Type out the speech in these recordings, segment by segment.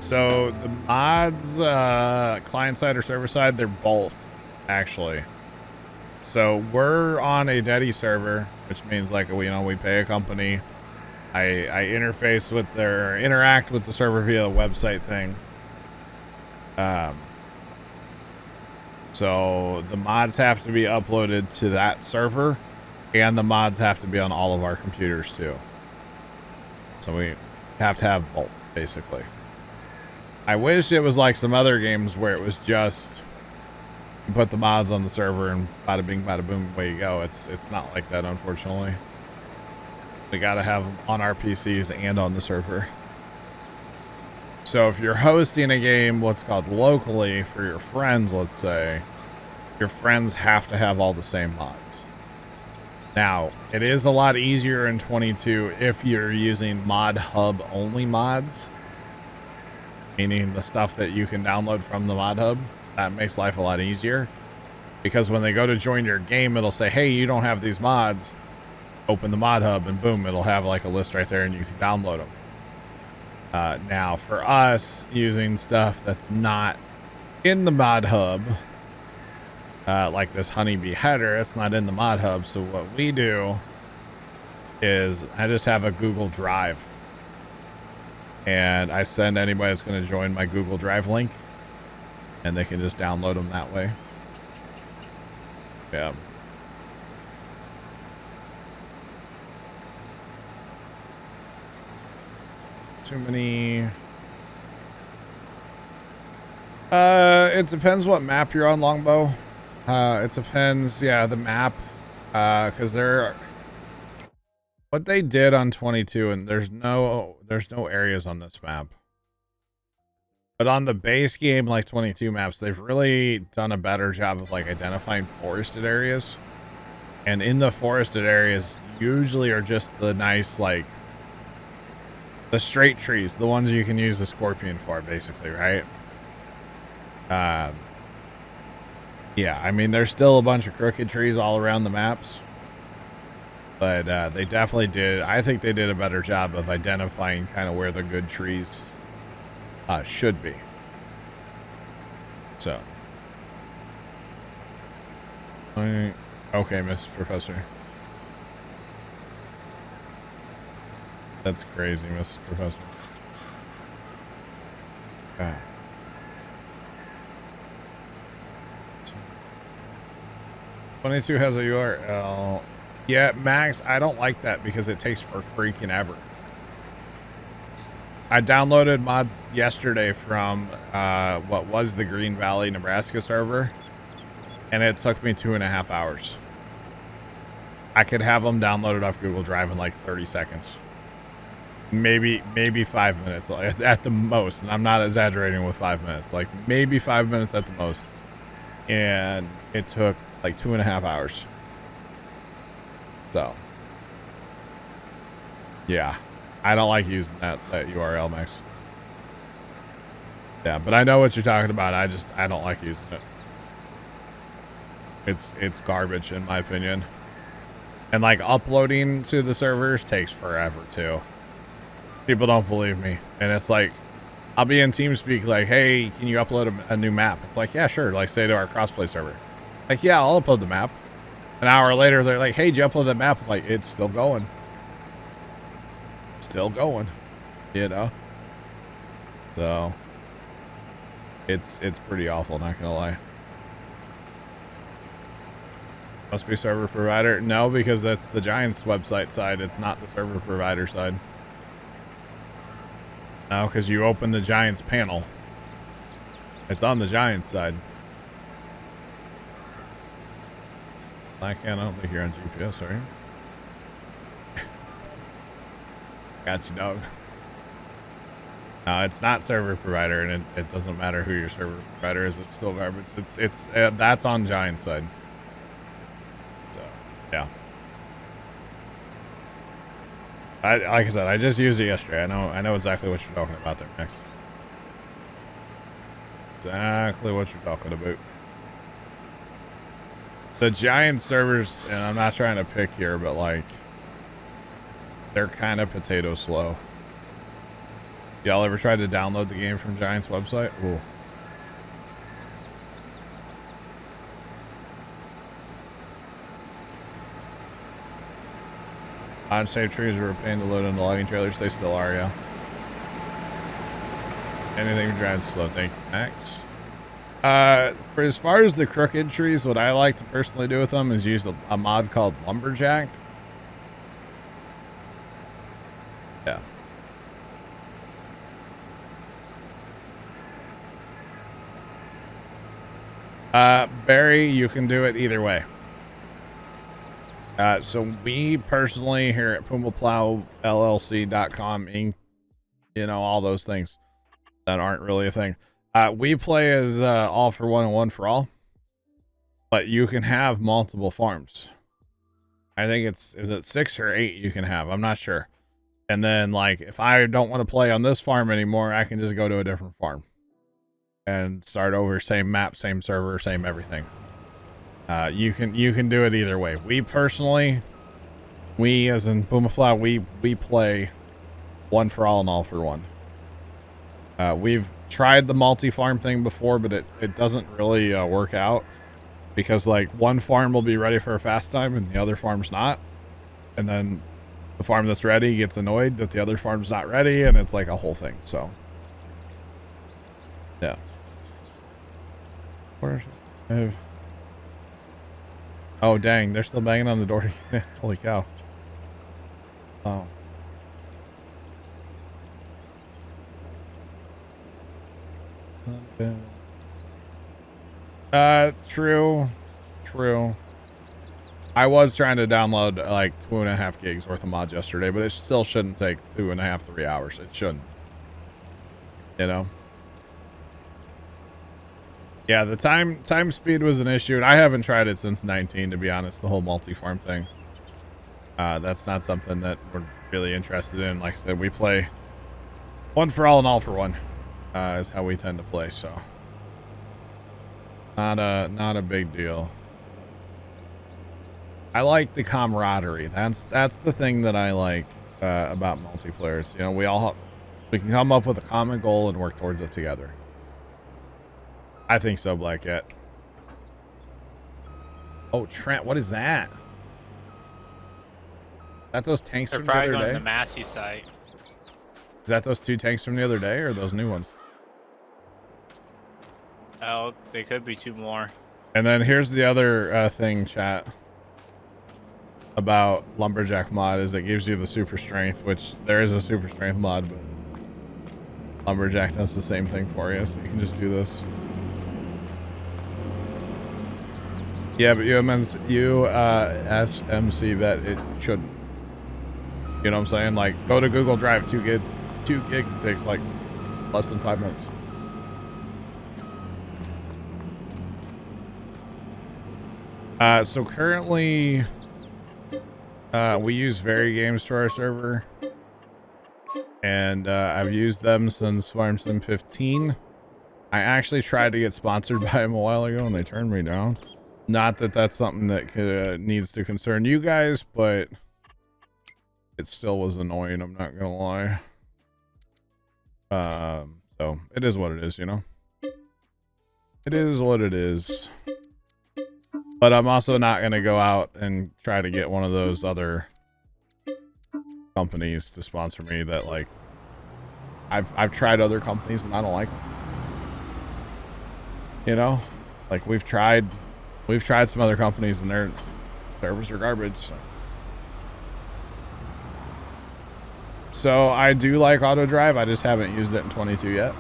So the mods, client side or server side, they're both actually. So we're on a Deddy server, which means like, you know, we pay a company. I interface with interact with the server via a website thing. So the mods have to be uploaded to that server, and the mods have to be on all of our computers too. So we have to have both, basically. I wish it was like some other games where it was just you put the mods on the server and bada bing, bada boom, away you go. It's not like that, unfortunately. We gotta have them on our PCs and on the server. So if you're hosting a game, what's called locally for your friends, let's say, your friends have to have all the same mods. Now, it is a lot easier in 22 if you're using Mod Hub only mods, meaning the stuff that you can download from the Mod Hub. That makes life a lot easier, because when they go to join your game, it'll say, hey, you don't have these mods. Open the Mod Hub, and boom, it'll have like a list right there, and you can download them. Now, for us, using stuff that's not in the Mod Hub, like this Honeybee header, it's not in the Mod Hub. So what we do is I just have a Google Drive, and I send anybody that's going to join my Google Drive link, and they can just download them that way. Yeah. Too many. It depends what map you're on, Longbow. It depends, yeah, the map. Because what they did on 22, and there's no areas on this map. But on the base game, like 22 maps, they've really done a better job of like identifying forested areas. And in the forested areas, usually are just the nice, like, the straight trees, the ones you can use the scorpion for, basically, right? Yeah, I mean, there's still a bunch of crooked trees all around the maps. But they definitely did, I think they did a better job of identifying kind of where the good trees should be. So. Okay, Miss Professor. That's crazy, Miss Professor. Okay. 22 has a URL. Yeah, Max, I don't like that because it takes for freaking ever. I downloaded mods yesterday from what was the Green Valley, Nebraska server, and it took me 2.5 hours. I could have them downloaded off Google Drive in like 30 seconds. Maybe 5 minutes at the most, and I'm not exaggerating with 5 minutes, like maybe 5 minutes at the most, and it took like 2.5 hours. So yeah, I don't like using that URL, Max. Yeah, but I know what you're talking about. I don't like using it. It's garbage in my opinion, and like uploading to the servers takes forever too. People don't believe me, and it's like I'll be in TeamSpeak like, hey, can you upload a new map? It's like, yeah, sure. Like, say to our crossplay server, like, yeah, I'll upload the map. An hour later, they're like, hey, did you upload that map? I'm like, it's still going, you know. So it's pretty awful, not gonna lie. Must be server provider. No, because that's the Giants website side. It's not the server provider side. No, because you open the Giants panel. It's on the Giants side. I don't think you're on GPS, are you? Got you, dog. No, it's not server provider, and it doesn't matter who your server provider is. It's still garbage. It's that's on Giants side. So yeah. Like I said, I just used it yesterday. I know exactly what you're talking about there, Max. Exactly what you're talking about. The Giant servers, and I'm not trying to pick here, but like, they're kind of potato slow. Y'all ever tried to download the game from Giant's website? Ooh. Unsafe trees were a pain to load into logging trailers. They still are, yeah. Anything from Giant's slow. Thank you, Max. For as far as the crooked trees, what I like to personally do with them is use a mod called Lumberjack. Yeah. Barry, you can do it either way. So we personally here at Puma Plow LLC.com Inc., you know, all those things that aren't really a thing. We play as all for one and one for all, but you can have multiple farms. I think is it 6 or 8 you can have? I'm not sure. And then like, if I don't want to play on this farm anymore, I can just go to a different farm and start over. Same map, same server, same everything. You can do it either way. We personally, as in Puma Plow, we play one for all and all for one. We've tried the multi-farm thing before, but it doesn't really work out because like one farm will be ready for a fast time and the other farm's not. And then the farm that's ready gets annoyed that the other farm's not ready, and it's like a whole thing. So yeah. Oh dang, they're still banging on the door. Holy cow. Oh. True. I was trying to download like 2.5 gigs worth of mods yesterday, but it still shouldn't take 2.5, 3 hours. It shouldn't. You know? Yeah, the time speed was an issue, and I haven't tried it since 19, to be honest, the whole multi-farm thing. That's not something that we're really interested in. Like I said, we play one for all and all for one, is how we tend to play, so not a big deal. I like the camaraderie. That's the thing that I like about multiplayers. You know, we can come up with a common goal and work towards it together. I think so, Black Cat. Oh, Trent, what is that? Is that those tanks from the other day? They're probably on the Massey site. Is that those 2 tanks from the other day, or those new ones? Oh, they could be 2 more. And then here's the other thing, chat, about Lumberjack mod, is it gives you the super strength, which there is a super strength mod, but Lumberjack does the same thing for you, so you can just do this. Yeah, but USMC that it shouldn't. You know what I'm saying? Like, go to Google Drive, 2 gigs takes like less than 5 minutes. So currently, we use Very Games for our server, and I've used them since FarmSim 15. I actually tried to get sponsored by them a while ago, and they turned me down. Not that that's something that needs to concern you guys, but it still was annoying, I'm not gonna lie. So it is what it is, you know? It is what it is. But I'm also not gonna go out and try to get one of those other companies to sponsor me that, like, I've tried other companies and I don't like them. You know? Like, we've tried some other companies and their servers are garbage. So I do like auto drive. I just haven't used it in 22 yet.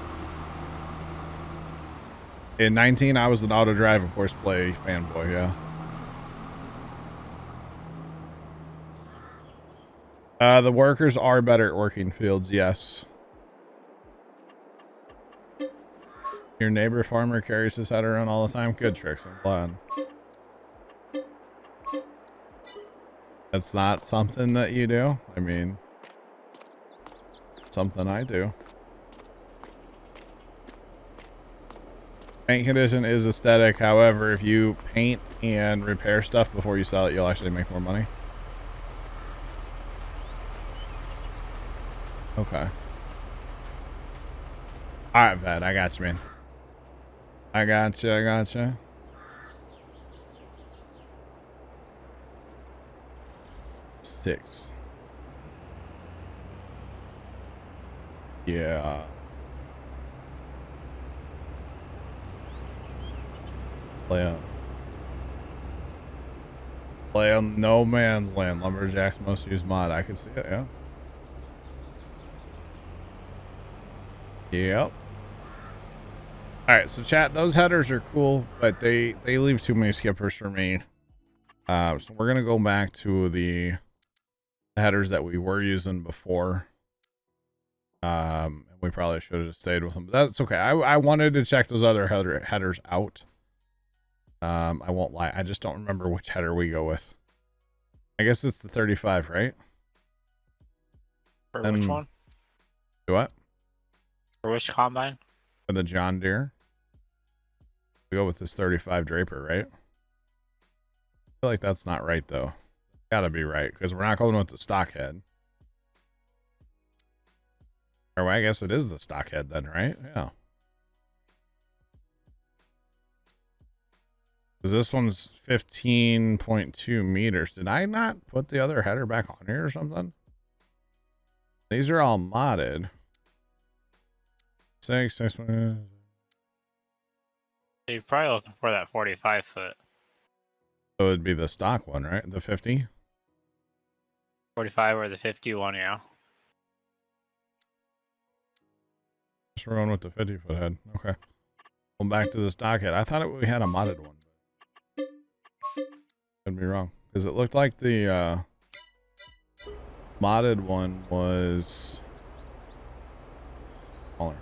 In 19, I was an auto drive and Horseplay fanboy, yeah. The workers are better at working fields, yes. Your neighbor farmer carries his head around all the time. Good tricks, I'm glad. That's not something that you do. I mean, something I do. Paint condition is aesthetic. However, if you paint and repair stuff before you sell it, you'll actually make more money. Okay. All right, Vet. I got you, man. I got you. I got you. Six. Yeah. Play on No Man's Land. Lumberjacks most used mod. I can see it, yeah. Yep. Alright, so chat, those headers are cool, but they leave too many skippers for me. So we're gonna go back to the headers that we were using before. We probably should have stayed with them, but that's okay. I wanted to check those other headers out. I won't lie, I just don't remember which header we go with. I guess it's the 35, right? For which one? Do what? For which combine? For the John Deere. We go with this 35 Draper, right? I feel like that's not right, though. Gotta be right, because we're not going with the stock head. Or I guess it is the stock head then, right? Yeah. Because this one's 15.2 meters. Did I not put the other header back on here or something? These are all modded. 6. You're probably looking for that 45 foot. So it'd be the stock one, right? The 50? 45 or the 51, yeah. Just going with the 50-foot head. Okay. Going back to the stock head. I thought we had a modded one. Could be wrong. Because it looked like the modded one was smaller.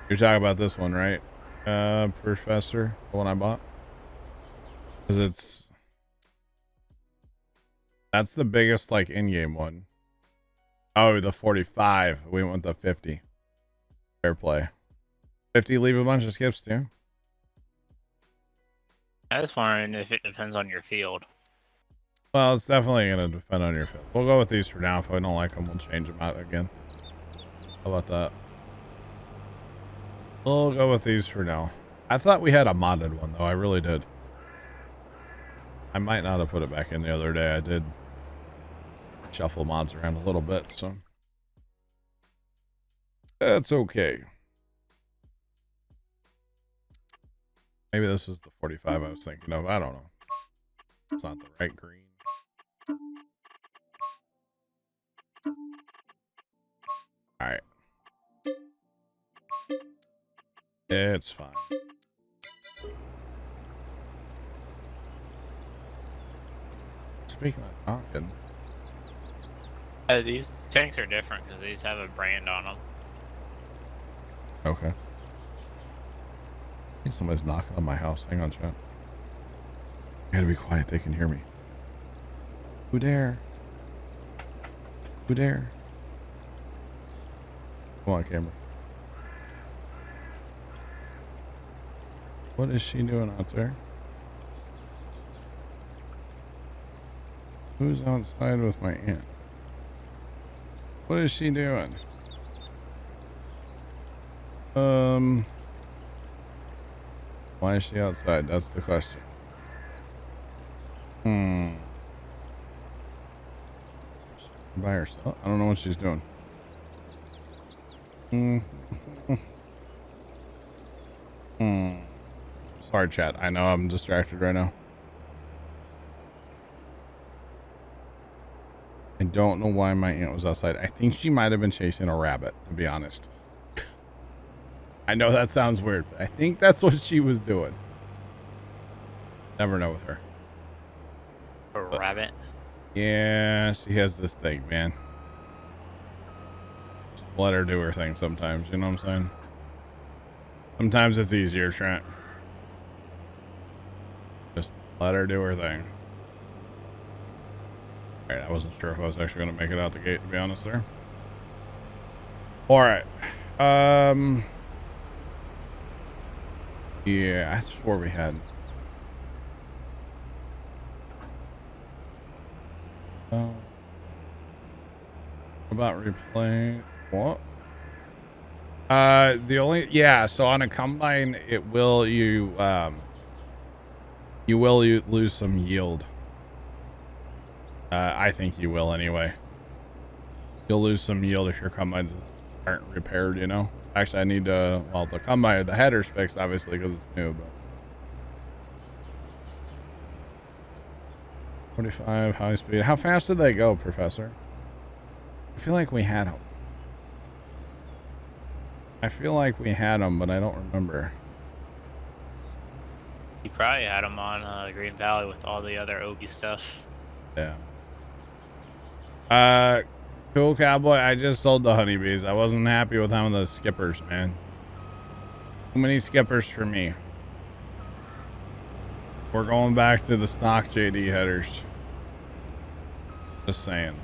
You're talking about this one, right? Professor, the one I bought. Because that's the biggest, like, in-game one. Oh, the 45. We went with the 50. Fair play. 50 leave a bunch of skips too. I was wondering if it depends on your field. Well, it's definitely going to depend on your field. We'll go with these for now. If we don't like them, we'll change them out again. How about that? We'll go with these for now. I thought we had a modded one, though. I really did. I might not have put it back in the other day. I did shuffle mods around a little bit, so that's okay. Maybe this is the 45 I was thinking of. I don't know. It's not the right green. All right. It's fine. Speaking of talking. These tanks are different because these have a brand on them. Okay. I think somebody's knocking on my house. Hang on, chat. I gotta be quiet. They can hear me. Who dare? Who dare? Come on, camera. What is she doing out there? Who's outside with my aunt? What is she doing? Why is she outside? That's the question. By herself? I don't know what she's doing. Sorry, chat. I know I'm distracted right now. I don't know why my aunt was outside. I think she might have been chasing a rabbit, to be honest. I know that sounds weird, but I think that's what she was doing. Never know with her. A rabbit? Yeah, she has this thing, man. Just let her do her thing sometimes, you know what I'm saying? Sometimes it's easier, Trent. Just let her do her thing. Alright, I wasn't sure if I was actually going to make it out the gate, to be honest there. Alright. Yeah, I swore we had. About replay what? The only so on a combine it will you will lose some yield. I think you will anyway. You'll lose some yield if your combines aren't repaired, you know. Actually, I need to, well, the combine, the header's fixed obviously because it's new, but 45 high speed. How fast did they go, Professor? I feel like we had them. But I don't remember. You probably had them on Green Valley with all the other Ogie stuff. Yeah. Cool cowboy. I just sold the honeybees. I wasn't happy with some of the skippers, man. Too many skippers for me. We're going back to the stock JD headers. Just saying.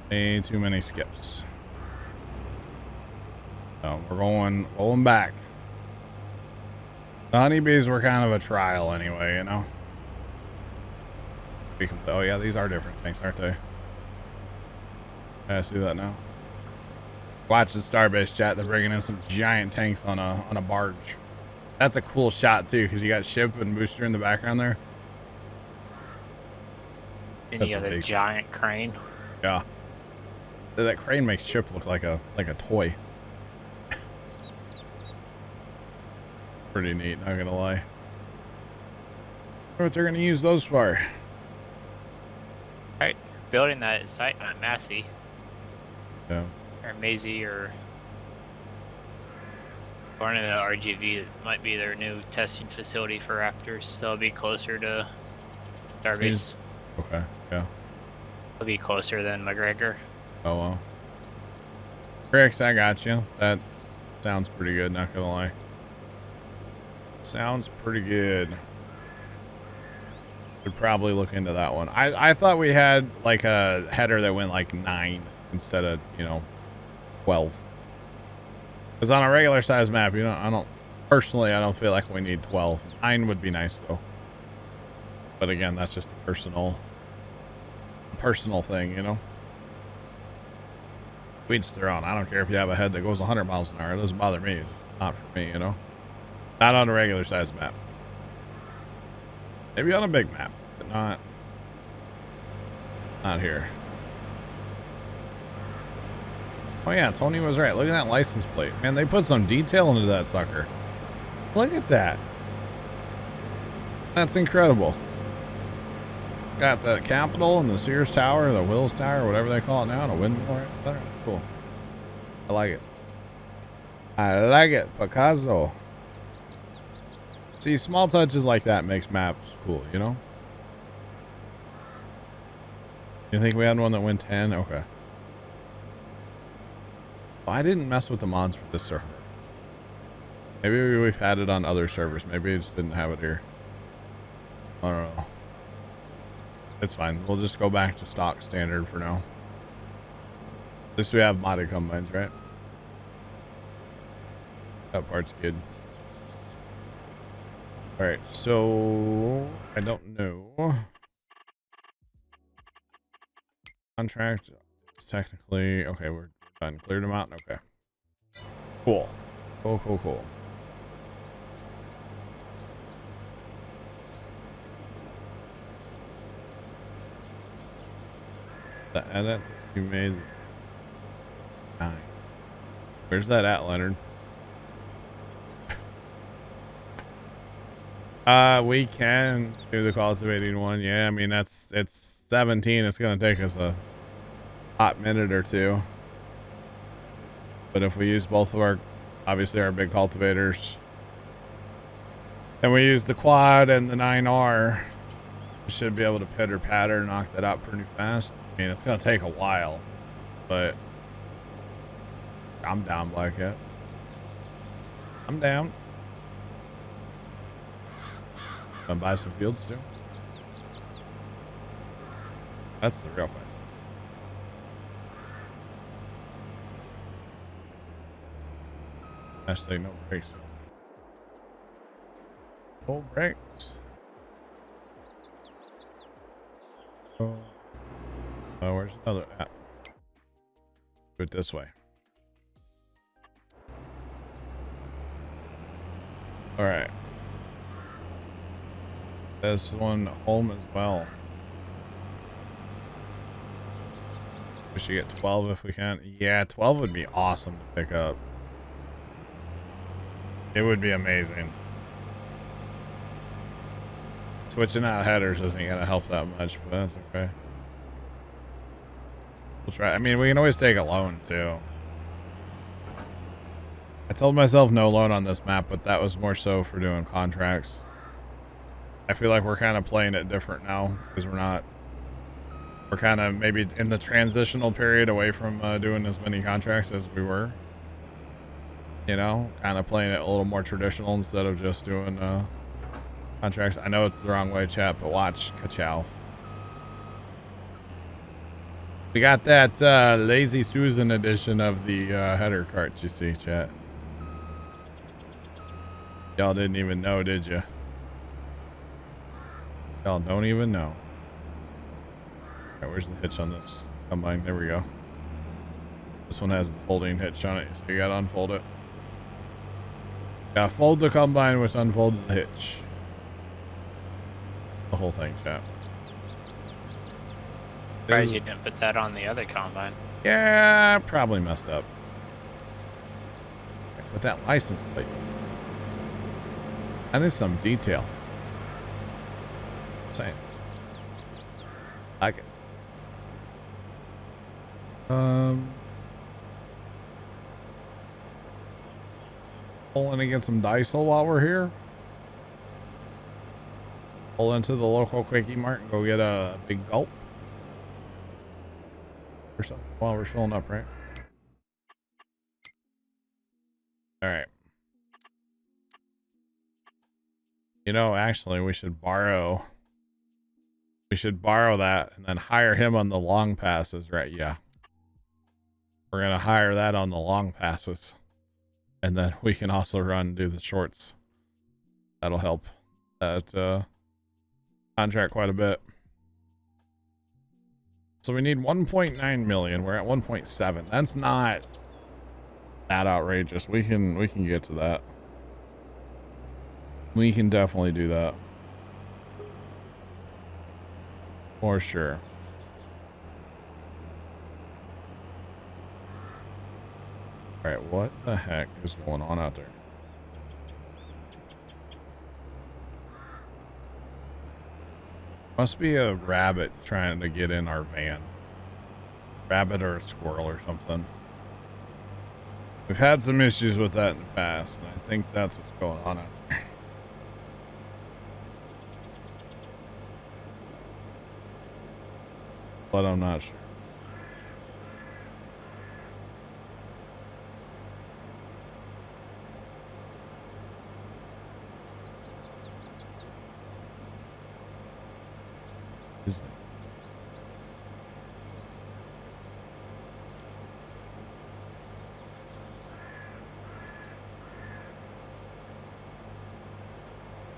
Way too many skips. So we're going back. The honeybees were kind of a trial anyway, you know. Oh yeah, these are different tanks, aren't they? I see that now. Watch the Starbase chat. They're bringing in some giant tanks on a barge. That's a cool shot too, because you got ship and booster in the background there. And you got a giant crane. Yeah. That crane makes ship look like a toy. Pretty neat, not gonna lie. I wonder what they're gonna use those for. Right, building that site on Massey. Yeah. Or Maisie or one of the RGV. It might be their new testing facility for Raptors. So it'll be closer to Starbase. Okay, yeah. It'll be closer than McGregor. Oh well. Rex, I got you. That sounds pretty good, not gonna lie. Sounds pretty good. Should probably look into that one. I thought we had like a header that went like 9 instead of, you know, 12. Because on a regular size map, you know, I don't feel like we need 12. 9 would be nice though. But again, that's just a personal thing, you know. Each their own. I don't care if you have a head that goes 100 miles an hour. It doesn't bother me. It's not for me, you know. Not on a regular size map. Maybe on a big map, but not here. Oh yeah, Tony was right. Look at that license plate. Man, they put some detail into that sucker. Look at that. That's incredible. Got the Capitol and the Sears Tower, the Wills Tower, whatever they call it now, and a windmill right there. That's cool. I like it. I like it, Picasso. See, small touches like that makes maps cool, you know? You think we had one that went 10? Okay. Well, I didn't mess with the mods for this server. Maybe we've had it on other servers. Maybe I just didn't have it here. I don't know. It's fine. We'll just go back to stock standard for now. At least we have modded combines, right? That part's good. Alright, so I don't know. Contract is technically okay, we're done. Cleared them out. Okay. Cool. Cool. The edit that you made. 9. Where's that at, Leonard? We can do the cultivating one. Yeah, I mean it's 17. It's gonna take us a hot minute or two. But if we use both of our, obviously our big cultivators, and we use the quad and the 9R, we should be able to pitter patter, knock that out pretty fast. I mean, it's gonna take a while, but I'm down, Black Cat. I'm down. Gonna buy some fields too. That's the real question. Hashtag no brakes. No brakes. Oh. Where's another app? Do it this way. All right. This one home as well. We should get 12 if we can. Yeah, 12 would be awesome to pick up. It would be amazing. Switching out headers isn't gonna help that much, but that's okay. We'll try. I mean, we can always take a loan too. I told myself no loan on this map, but that was more so for doing contracts. I feel like we're kind of playing it different now because we're kind of maybe in the transitional period away from doing as many contracts as we were. You know, kind of playing it a little more traditional instead of just doing contracts. I know it's the wrong way, chat, but watch. Ka-chow. We got that Lazy Susan edition of the header cart, you see, chat. Y'all didn't even know, did you? Y'all don't even know. All right, where's the hitch on this combine? There we go. This one has the folding hitch on it, so you gotta unfold it. Gotta fold the combine, which unfolds the hitch. The whole thing, chat. Surprised you didn't put that on the other combine. Yeah, probably messed up. With that license plate. That is some detail. Saying. Like it. Pull in and get some diesel while we're here. Pull into the local Quickie Mart and go get a big gulp. Or something while we're filling up, right? Alright. You know, actually, we should borrow that and then hire him on the long passes, right? Yeah. We're going to hire that on the long passes. And then we can also do the shorts. That'll help that contract quite a bit. So we need 1.9 million. We're at 1.7. That's not that outrageous. We can get to that. We can definitely do that. For sure. Alright, what the heck is going on out there? Must be a rabbit trying to get in our van. Rabbit or a squirrel or something. We've had some issues with that in the past, and I think that's what's going on out there. But I'm not sure.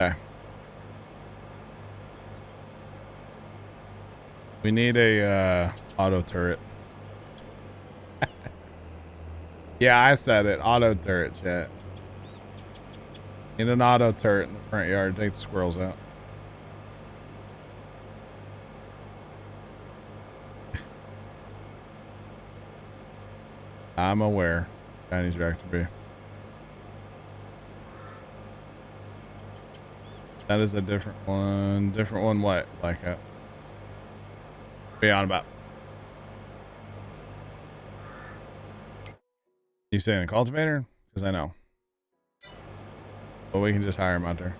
Okay. We need a auto turret. Yeah, I said it. Auto turret, chat. Need an auto turret in the front yard. Take the squirrels out. I'm aware. Chinese reactor B. That is a different one. Different one what? Like that. Be on about. You saying a cultivator? Because I know. But we can just hire him out there.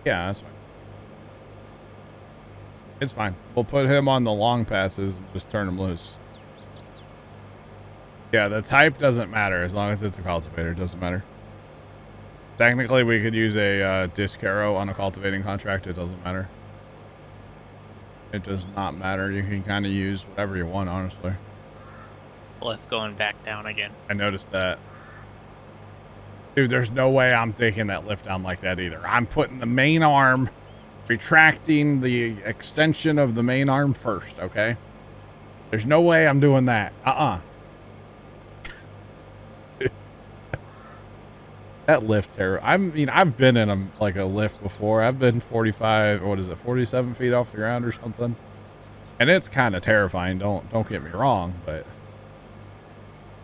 Yeah, that's fine. It's fine. We'll put him on the long passes and just turn him loose. Yeah, the type doesn't matter as long as it's a cultivator. It doesn't matter. Technically, we could use a disc arrow on a cultivating contract. It doesn't matter. It does not matter. You can kind of use whatever you want, honestly. Left going back down again. I noticed that. Dude, there's no way I'm taking that lift down like that either. I'm putting the main arm retracting the extension of the main arm first, okay? There's no way I'm doing that. That lift terror. I mean, I've been in a lift before. I've been 45, what is it, 47 feet off the ground or something. And it's kind of terrifying. Don't get me wrong, but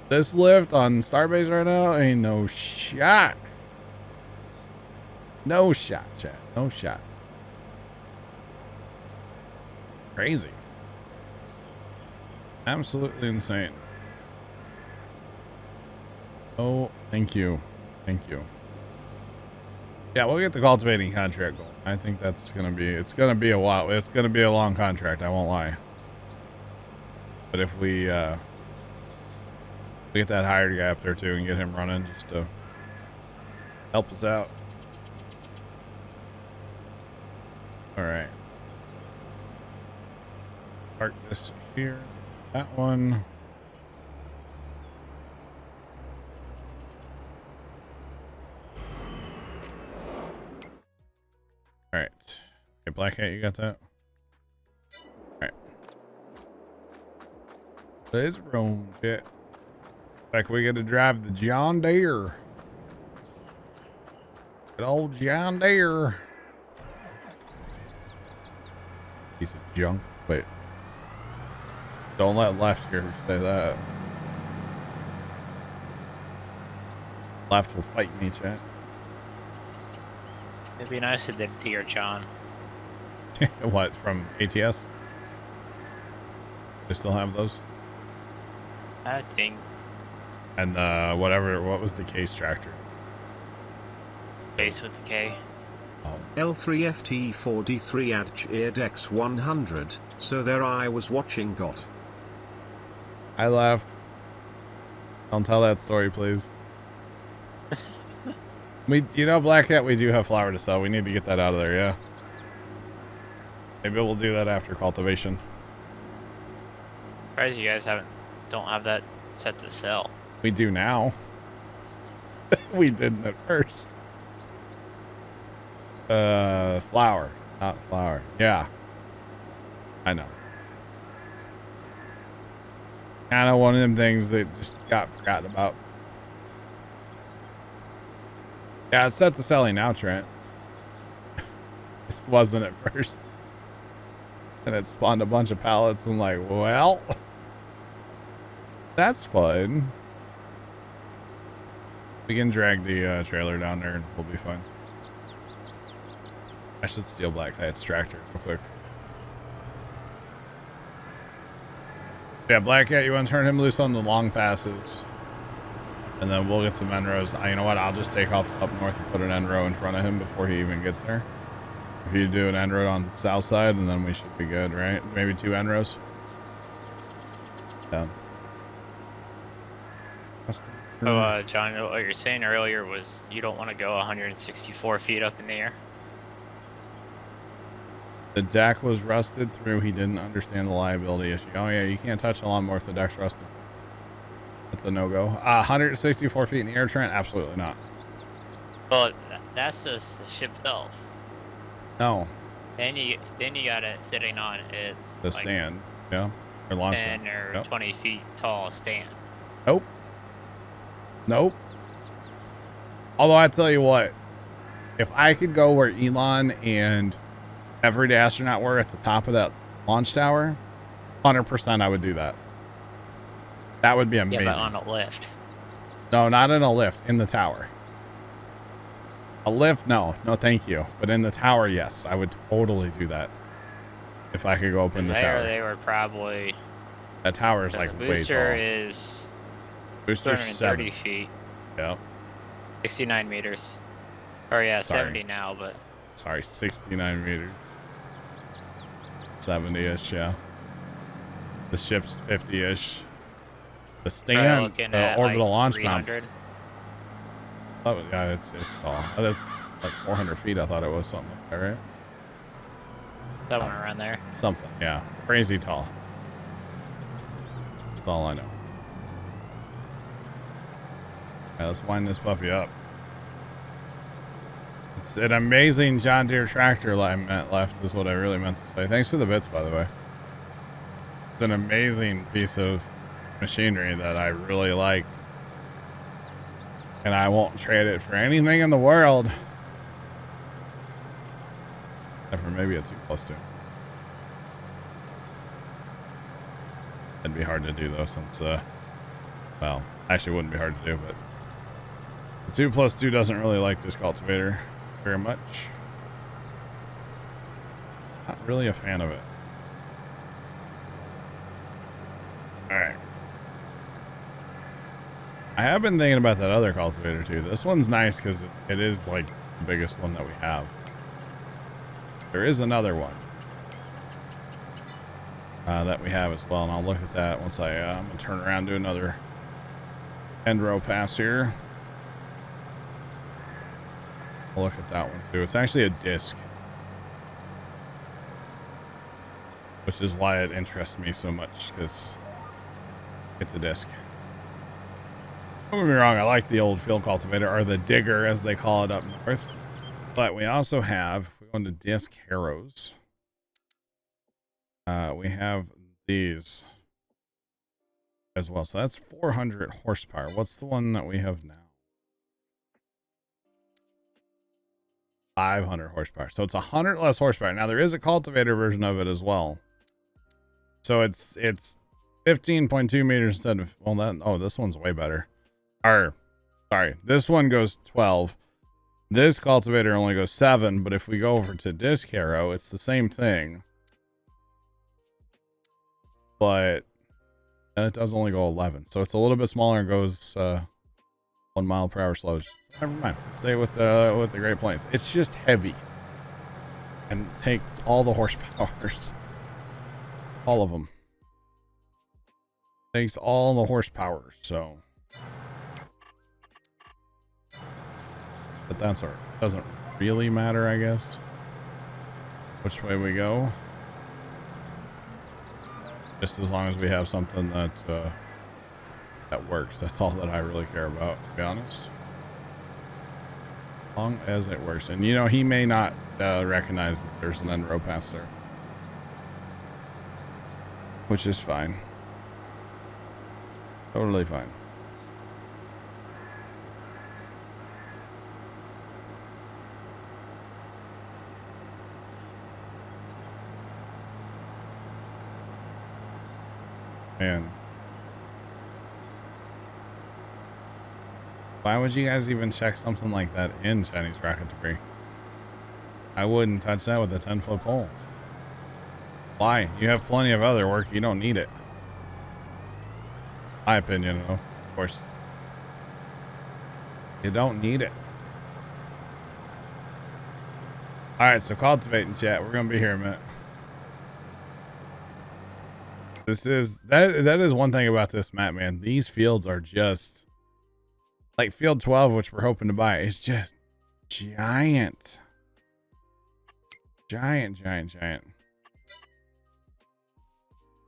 this lift on Starbase right now ain't no shot. No shot, chat. No shot. Crazy. Absolutely insane. Oh, thank you. Thank you. Yeah, we'll get the cultivating contract going. I think that's gonna be, it's gonna be a while. It's gonna be a long contract, I won't lie. But if we get that hired guy up there too and get him running just to help us out. All right. Park this here. That one. All right. Okay, Black Hat, you got that? All right. Let's roam it. Like we get to drive the John Deere. Good old John Deere. Piece of junk. Wait. Don't let left here say that. Left will fight me, chat. It'd be nice to dip Deer John. What, from ATS? They still have those? I think. And whatever, what was the case tractor? Base with the K. Oh. L3FT4D3 at Cheerdex 100, so there I was watching got. I left. Don't tell that story, please. You know, Black Hat, we do have flour to sell. We need to get that out of there, yeah. Maybe we'll do that after cultivation. Surprised you guys don't have that set to sell. We do now. We didn't at first. Flour, not flour. Yeah. I know. Kind of one of them things that just got forgotten about. Yeah, it's set to selling now, Trent. Just wasn't at first. And it spawned a bunch of pallets. I'm like, well, that's fun. We can drag the trailer down there and we'll be fine. I should steal Black Hat's tractor real quick. Yeah, Black Hat, you want to turn him loose on the long passes. And then we'll get some end rows. You know what? I'll just take off up north and put an end row in front of him before he even gets there. If you do an end row on the south side, and then we should be good, right? Maybe 2 end rows. Yeah. So, John, what you're saying earlier was you don't want to go 164 feet up in the air? The deck was rusted through. He didn't understand the liability issue. Oh, yeah, you can't touch the lawnmower if the deck's rusted. That's a no-go. 164 feet in the air, Trent? Absolutely not. Well, that's just the ship itself. No. Then you got it sitting on its The stand, yeah. Or launch 10 or 20 feet tall stand. Nope. Nope. Although I tell you what, if I could go where Elon and Everyday Astronaut were at the top of that launch tower, 100% I would do that. That would be amazing. Yeah, but on a lift. No, not in a lift. In the tower. A lift? No. No, thank you. But in the tower, yes. I would totally do that. If I could go up in the tower. They were probably... That tower is like way tall. Booster is... Booster's 230 feet. Yep. 69 meters. Or yeah, Sorry. 70 now, but... Sorry, 69 meters. 70-ish, yeah. The ship's 50-ish. The stand, the orbital launch mounts. Oh, yeah, it's tall. Oh, that's like 400 feet. I thought it was something like that, right? That one around there. Something, yeah. Crazy tall. That's all I know. All right, let's wind this puppy up. It's an amazing John Deere tractor left is what I really meant to say. Thanks for the bits, by the way. It's an amazing piece of machinery that I really like. And I won't trade it for anything in the world. Except for maybe a 2+2. It'd be hard to do though since, well, actually wouldn't be hard to do, but the 2+2 doesn't really like this cultivator very much. Not really a fan of it. Alright. I have been thinking about that other cultivator too. This one's nice because it is like the biggest one that we have. There is another one that we have as well, and I'll look at that once I'm going to turn around and do another end row pass here. I'll look at that one too. It's actually a disc, which is why it interests me so much, because it's a disc. Don't get me wrong, I like the old field cultivator, or the digger as they call it up north. But we also have, if we go into disc harrows, we have these as well. So that's 400 horsepower. What's the one that we have now? 500 horsepower. So it's 100 less horsepower. Now there is a cultivator version of it as well. So it's 15.2 meters instead of, well, that, oh, this one's way better. Or, sorry, this one goes 12. This cultivator only goes 7, but if we go over to disc harrow, it's the same thing. But it does only go 11. So it's a little bit smaller and goes 1 mile per hour slow. Never mind. Stay with the Great Plains. It's just heavy and takes all the horsepowers. All of them. Takes all the horsepower, so. But that's all right. Doesn't really matter, I guess, which way we go. Just as long as we have something that that works. That's all that I really care about, to be honest. As long as it works. And you know, he may not recognize that there's an end row pass there, which is fine. Totally fine. Man, why would you guys even check something like that in Chinese rocket debris? I wouldn't touch that with a 10-foot pole. Why? You have plenty of other work. You don't need it. My opinion, though, of course. You don't need it. All right, so cultivating chat. We're gonna be here a minute. This is that is one thing about this map, man. These fields are just like field 12, which we're hoping to buy. It's just giant. Giant. Now,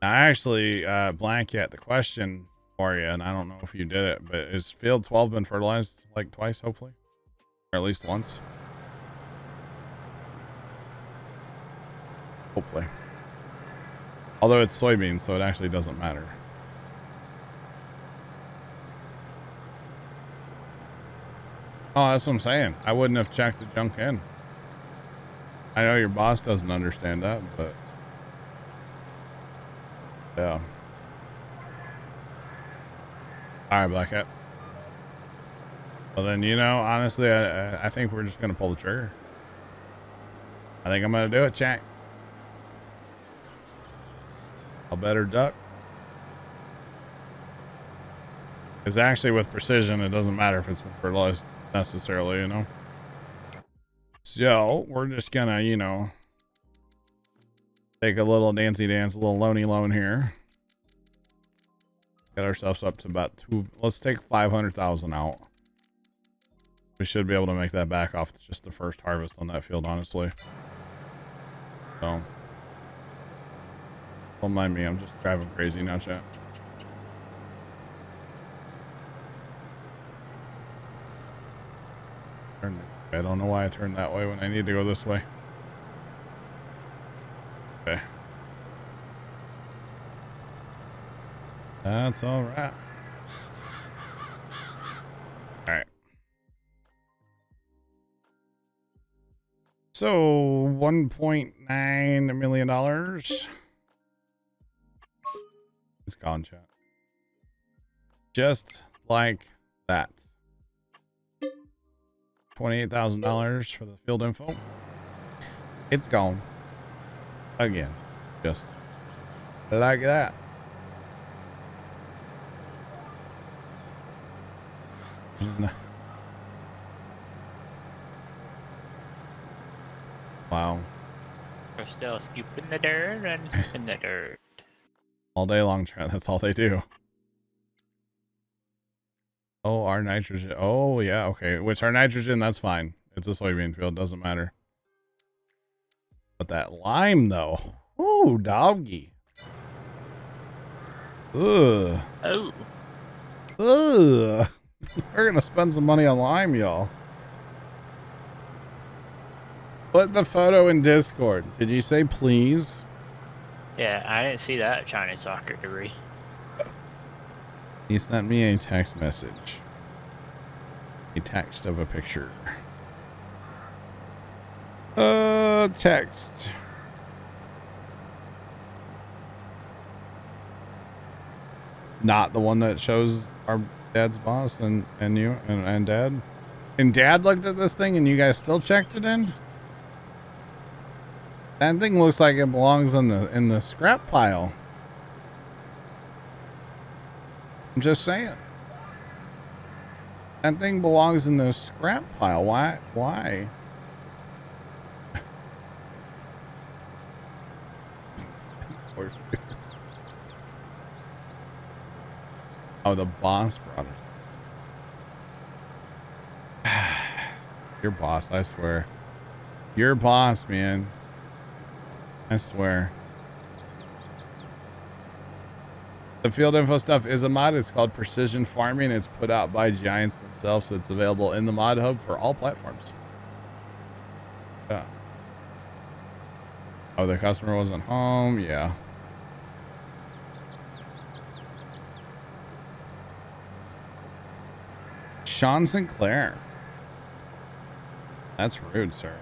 I actually blank yet the question for you, and I don't know if you did it, but is field 12 been fertilized like twice, hopefully? Or at least once? Hopefully. Although it's soybeans, so it actually doesn't matter. Oh, that's what I'm saying. I wouldn't have checked the junk in. I know your boss doesn't understand that, but yeah. All right, Black Hat. Well, then, you know, honestly, I think we're just going to pull the trigger. I think I'm going to do it, chat. A better duck. Because actually with precision, it doesn't matter if it's fertilized necessarily, you know. So we're just gonna, you know, take a little dancey dance, a little loney lone here. Get ourselves up to about let's take 500,000 out. We should be able to make that back off just the first harvest on that field, honestly. So don't mind me, I'm just driving crazy now, chat. Turn I don't know why I turned that way when I need to go this way. Okay. That's all right. All right. So $1.9 million. It's gone, chat. Just like that. $28,000 for the field info. It's gone. Again. Just like that. Nice. Wow. We're still scooping the dirt and in the dirt. All day long, Trent. That's all they do. Oh, our nitrogen. Oh, yeah. Okay. Which our nitrogen, that's fine. It's a soybean field. Doesn't matter. But that lime, though. Ooh, doggy. Ugh. Oh. Ugh. We're going to spend some money on lime, y'all. Put the photo in Discord. Did you say please? Yeah, I didn't see that Chinese soccer debris. He sent me a text message. A text of a picture. Text. Not the one that shows our dad's boss and you and dad. And dad looked at this thing and you guys still checked it in? That thing looks like it belongs in the scrap pile. I'm just saying. That thing belongs in the scrap pile. Why? Why? Oh, the boss brought it. Your boss, I swear. Your boss, man. I swear. The field info stuff is a mod. It's called Precision Farming. It's put out by Giants themselves. It's available in the mod hub for all platforms. Yeah. Oh, the customer wasn't home. Yeah. Sean Sinclair. That's rude, sir.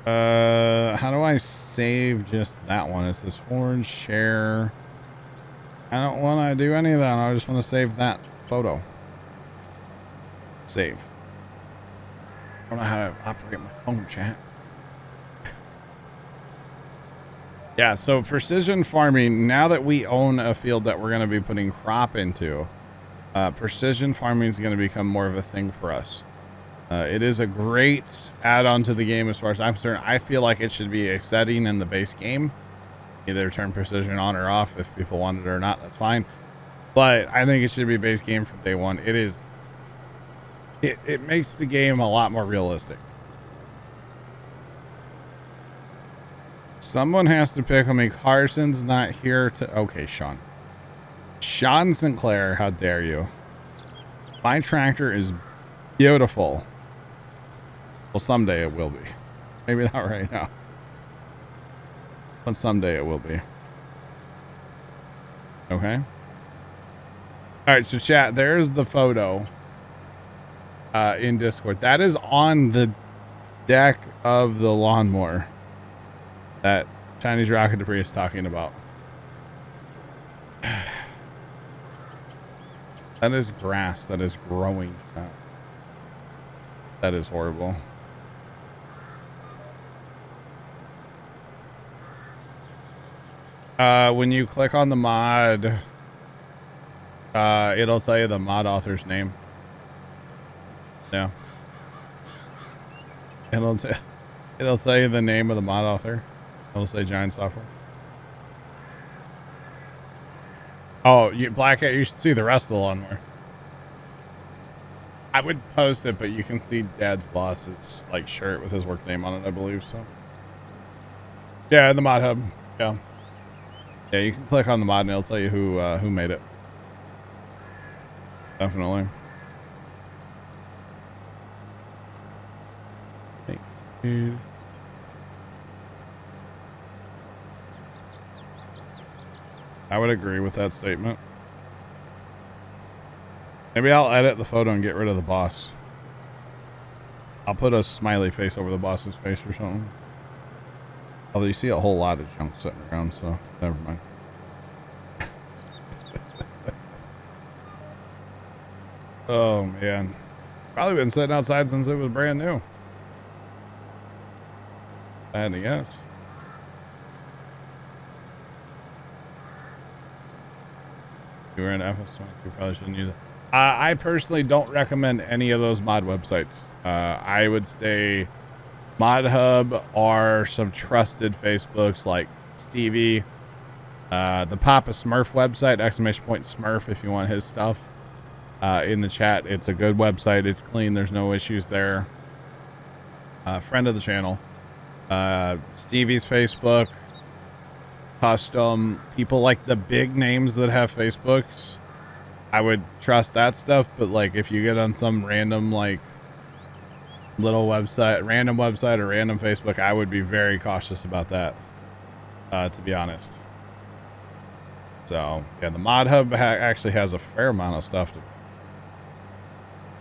How do I save just that one? It says forward share. I don't want to do any of that. I just want to save that photo. Save. I don't know how to operate my phone, chat. Yeah, so precision farming, now that we own a field that we're going to be putting crop into, precision farming is going to become more of a thing for us. It is a great add-on to the game as far as I'm concerned. I feel like it should be a setting in the base game. Either turn precision on or off. If people want it or not, that's fine. But I think it should be base game from day one. It is... It makes the game a lot more realistic. Someone has to pick on me. Carson's not here to... Okay, Sean. Sean Sinclair, how dare you. My tractor is beautiful. Well, someday it will be. Maybe not right now. But someday it will be. Okay. Alright, so chat, there's the photo in Discord. That is on the deck of the lawnmower that Chinese rocket debris is talking about. That is grass that is growing. That is horrible. When you click on the mod, it'll tell you the mod author's name. Yeah. It'll tell you the name of the mod author. It'll say Giant Software. Oh, Black Hat, you should see the rest of the lawnmower. I would post it, but you can see Dad's boss's like shirt with his work name on it, I believe. So, yeah, the mod hub. Yeah, yeah, you can click on the mod and it'll tell you who made it. Definitely. I would agree with that statement. Maybe I'll edit the photo and get rid of the boss. I'll put a smiley face over the boss's face or something. Although you see a whole lot of junk sitting around, so never mind. Oh man. Probably been sitting outside since it was brand new. I had to guess. You were in FS22, probably shouldn't use it. I personally don't recommend any of those mod websites. I would stay Mod Hub or some trusted Facebooks like Stevie, the Papa Smurf website, !Smurf if you want his stuff. In the chat, it's a good website. It's clean. There's no issues there. Friend of the channel. Stevie's Facebook. Custom. People like the big names that have Facebooks. I would trust that stuff, but like if you get on some random like little website, random website or random Facebook, I would be very cautious about that, to be honest. So yeah, the Mod Hub actually has a fair amount of stuff.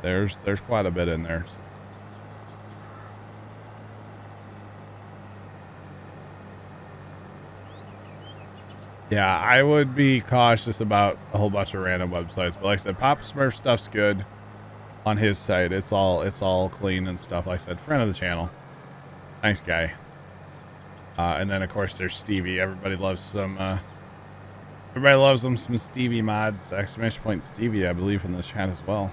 There's quite a bit in there. Yeah, I would be cautious about a whole bunch of random websites, but like I said, Papa Smurf stuff's good on his site. It's all clean and stuff. Like I said, friend of the channel, nice guy. And then of course there's Stevie. Everybody loves some some Stevie mods. !Stevie, I believe, in the chat as well.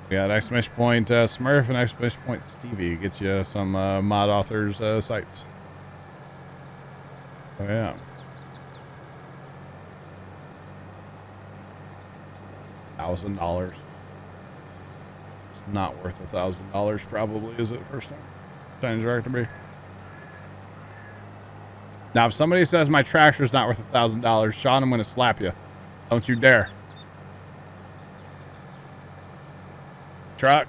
We got ! Smurf and ! Stevie. Get you some mod authors sites. Oh yeah. $1,000. It's not worth $1,000 probably, is it? First time. Sounds right to me. Now, if somebody says my tractor's not worth $1,000, Sean, I'm going to slap you. Don't you dare. Truck.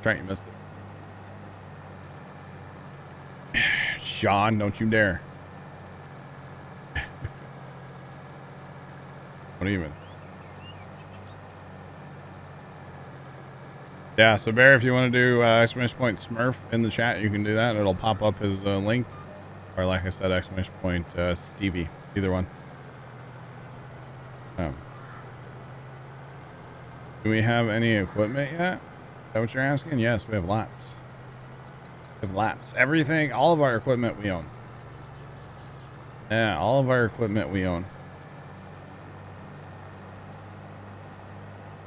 Trent, you missed it. Sean, don't you dare. Don't even. Yeah, so Bear, if you want to do !Smurf in the chat, you can do that. It'll pop up his link. Or like I said, !Stevie. Either one. Do we have any equipment yet? Is that what you're asking? Yes, we have lots. We have lots. Everything, all of our equipment we own. Yeah, all of our equipment we own.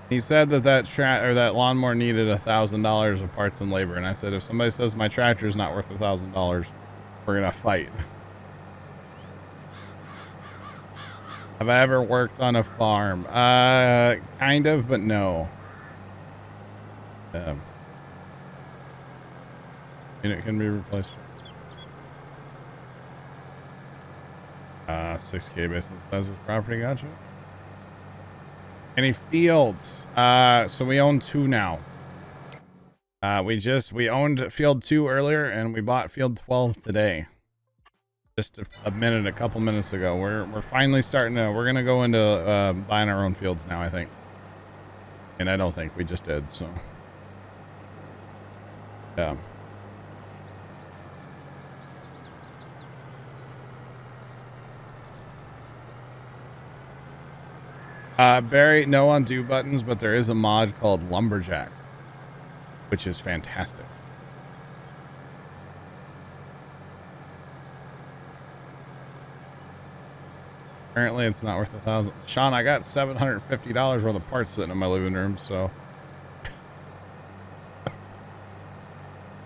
He said that lawnmower needed $1,000 of parts and labor, and I said, if somebody says my tractor is not worth $1,000, we're gonna fight. Have I ever worked on a farm? Kind of, but no. Unit can be replaced. 6K based on the size of property. Gotcha. Any fields? So we own 2 now. We owned field 2 earlier, and we bought field 12 today. Just a couple minutes ago. We're finally starting to. We're gonna go into buying our own fields now, I think. And I don't think we just did. So yeah. Barry, no undo buttons, but there is a mod called Lumberjack, which is fantastic. Apparently it's not worth $1,000. Sean, I got $750 worth of parts sitting in my living room, so.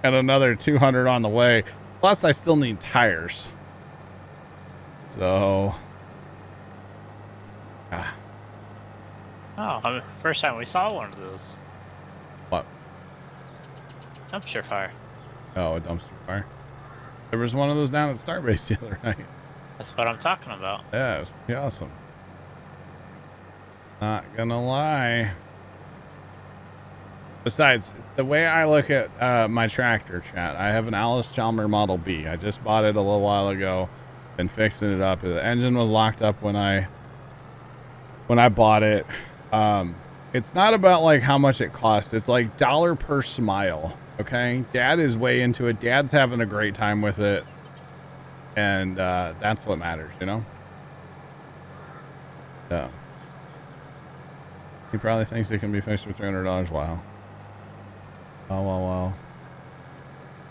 And another 200 on the way. Plus I still need tires. So. Oh, first time we saw one of those. What? Dumpster fire. Oh, a dumpster fire. There was one of those down at Starbase the other night. That's what I'm talking about. Yeah, it was pretty awesome. Not gonna lie. Besides, the way I look at my tractor, chat, I have an Alice Chalmer Model B. I just bought it a little while ago. Been fixing it up. The engine was locked up when I bought it. It's not about like how much it costs. It's like dollar per smile. Okay, Dad is way into it. Dad's having a great time with it, and that's what matters, you know. Yeah. He probably thinks it can be fixed for $300. Wow. Well.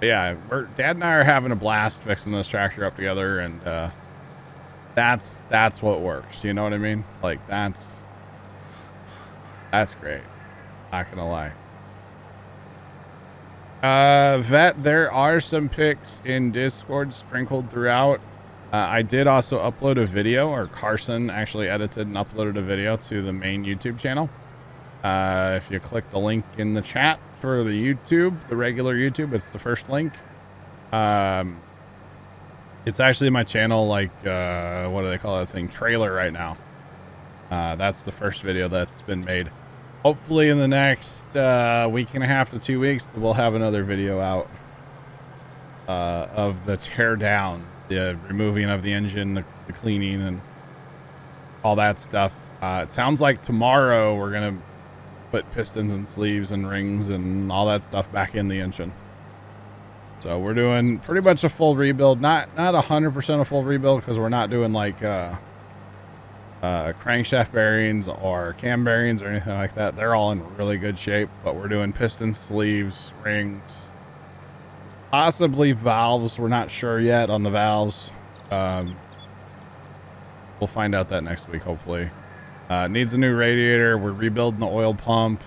Yeah, Dad and I are having a blast fixing this tractor up together, and that's what works. You know what I mean? Like that's great. Not gonna lie. Vet, there are some pics in Discord sprinkled throughout. I did also upload a video, or Carson actually edited and uploaded a video to the main YouTube channel. If you click the link in the chat for the YouTube, the regular YouTube, it's the first link. It's actually my channel, like, what do they call that thing? Trailer right now. That's the first video that's been made. Hopefully in the next week and a half to 2 weeks, we'll have another video out of the tear down, the removing of the engine, the cleaning, and all that stuff. It sounds like tomorrow we're gonna put pistons and sleeves and rings and all that stuff back in the engine. So we're doing pretty much a full rebuild, not 100% a full rebuild, because we're not doing like crankshaft bearings or cam bearings or anything like that. They're all in really good shape, but we're doing pistons, sleeves, rings, possibly valves. We're not sure yet on the valves. We'll find out that next week, hopefully. Needs a new radiator. We're rebuilding the oil pump,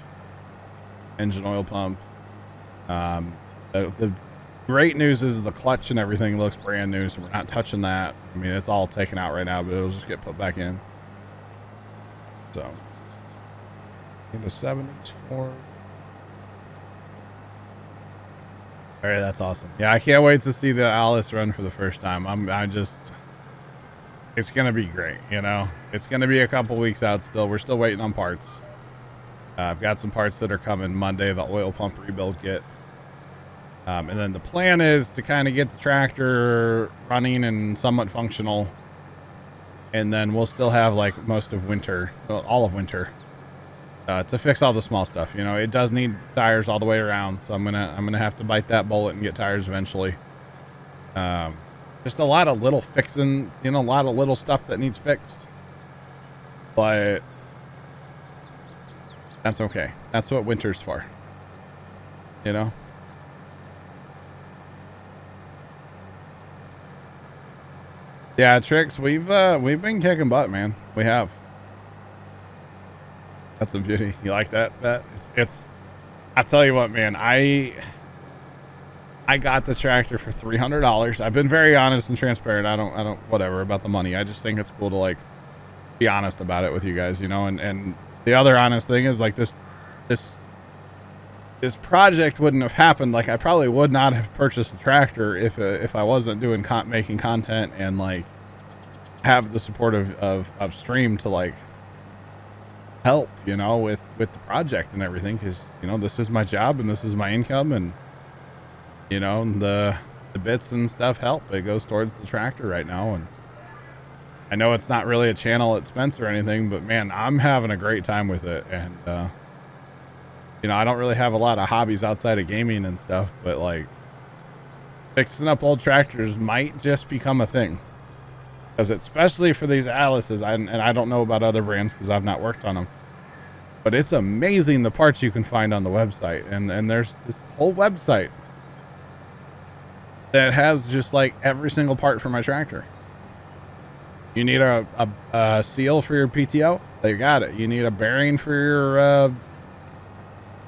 engine oil pump. The great news is the clutch and everything looks brand new, so we're not touching that. I mean, it's all taken out right now, but it'll just get put back in. So, into 70s for. All right, that's awesome. Yeah, I can't wait to see the Alice run for the first time. It's gonna be great, you know. It's gonna be a couple weeks out still. We're still waiting on parts. I've got some parts that are coming Monday, the oil pump rebuild kit. And then the plan is to kind of get the tractor running and somewhat functional. And then we'll still have like most of winter, well, all of winter, to fix all the small stuff. You know, it does need tires all the way around, so I'm gonna have to bite that bullet and get tires eventually. Just a lot of little fixing, you know, a lot of little stuff that needs fixed. But that's okay. That's what winter's for. You know? Yeah, Tricks, we've been kicking butt, man. We have. That's a beauty. You like that? It's I tell you what, man, I got the tractor for $300. I've been very honest and transparent. I don't whatever about the money. I just think it's cool to like be honest about it with you guys, you know. And the other honest thing is like this project wouldn't have happened. Like I probably would not have purchased a tractor if I wasn't doing making content and like have the support of Stream to like help, you know, with the project and everything, because you know this is my job and this is my income, and you know the bits and stuff help. It goes towards the tractor right now, and I know it's not really a channel expense or anything, but man, I'm having a great time with it. And you know, I don't really have a lot of hobbies outside of gaming and stuff, but like fixing up old tractors might just become a thing, because especially for these Alices, and I don't know about other brands because I've not worked on them, but it's amazing the parts you can find on the website. And there's this whole website that has just like every single part for my tractor. You need a seal for your PTO, they got it. You need a bearing for your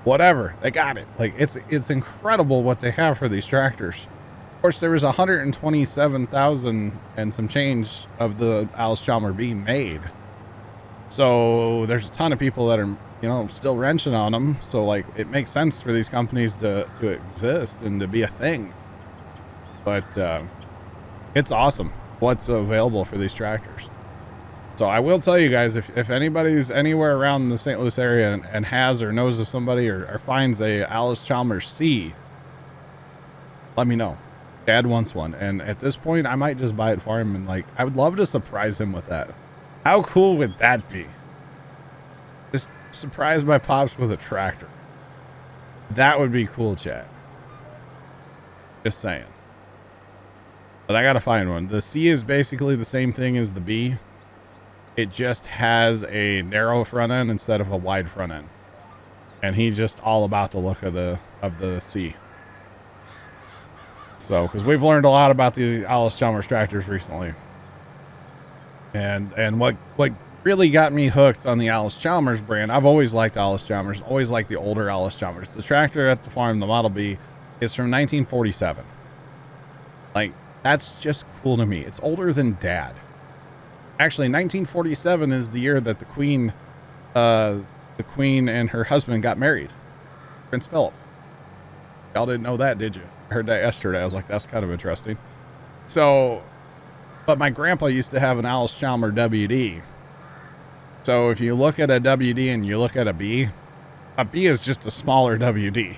whatever, they got it. Like it's incredible what they have for these tractors. Of course, there was 127,000 and some change of the Alice Chalmer being made, so there's a ton of people that are, you know, still wrenching on them. So like it makes sense for these companies to exist and to be a thing. But it's awesome what's available for these tractors. So I will tell you guys, if anybody's anywhere around the St. Louis area and has or knows of somebody or finds a Alice Chalmers C, let me know. Dad wants one, and at this point I might just buy it for him, and like I would love to surprise him with that. How cool would that be? Just surprise my pops with a tractor. That would be cool, chat. Just saying. But I gotta find one. The C is basically the same thing as the B. It just has a narrow front end instead of a wide front end. And he's just all about the look of the C. So, because we've learned a lot about the Alice Chalmers tractors recently. And what really got me hooked on the Alice Chalmers brand, I've always liked Alice Chalmers, always liked the older Alice Chalmers. The tractor at the farm, the Model B, is from 1947. Like, that's just cool to me. It's older than Dad. Actually, 1947 is the year that the Queen and her husband got married, Prince Philip. Y'all didn't know that, did you? I heard that yesterday. I was like, that's kind of interesting. So, but my grandpa used to have an Alice Chalmers WD. So if you look at a WD and you look at a B is just a smaller WD.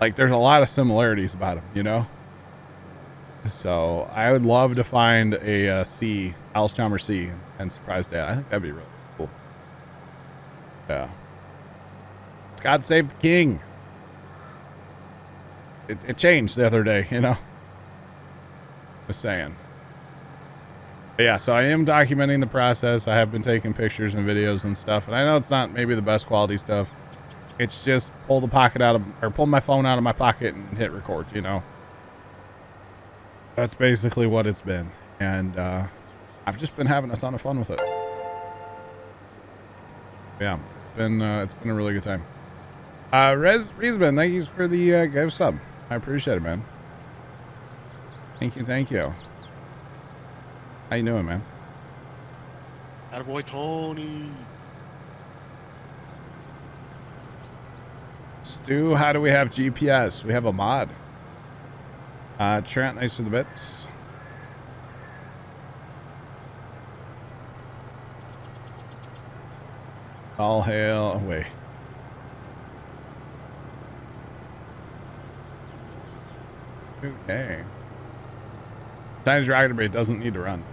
Like, there's a lot of similarities about them, you know? So I would love to find a C, Alice Chalmers C, and surprise Dad. I think that'd be really cool. Yeah. God save the king. It changed the other day, you know? Just saying. But yeah, so I am documenting the process. I have been taking pictures and videos and stuff, and I know it's not maybe the best quality stuff. It's just pull my phone out of my pocket and hit record, you know? That's basically what it's been. And I've just been having a ton of fun with it. Yeah, it's been a really good time. Riesman, thank you for the gift sub. I appreciate it, man. Thank you. How you doing, man? Attaboy Tony. Stu, how do we have GPS? We have a mod. Trent, thanks for the bits. All hail. Oh, wait. Okay. Chinese rocket debate doesn't need to run.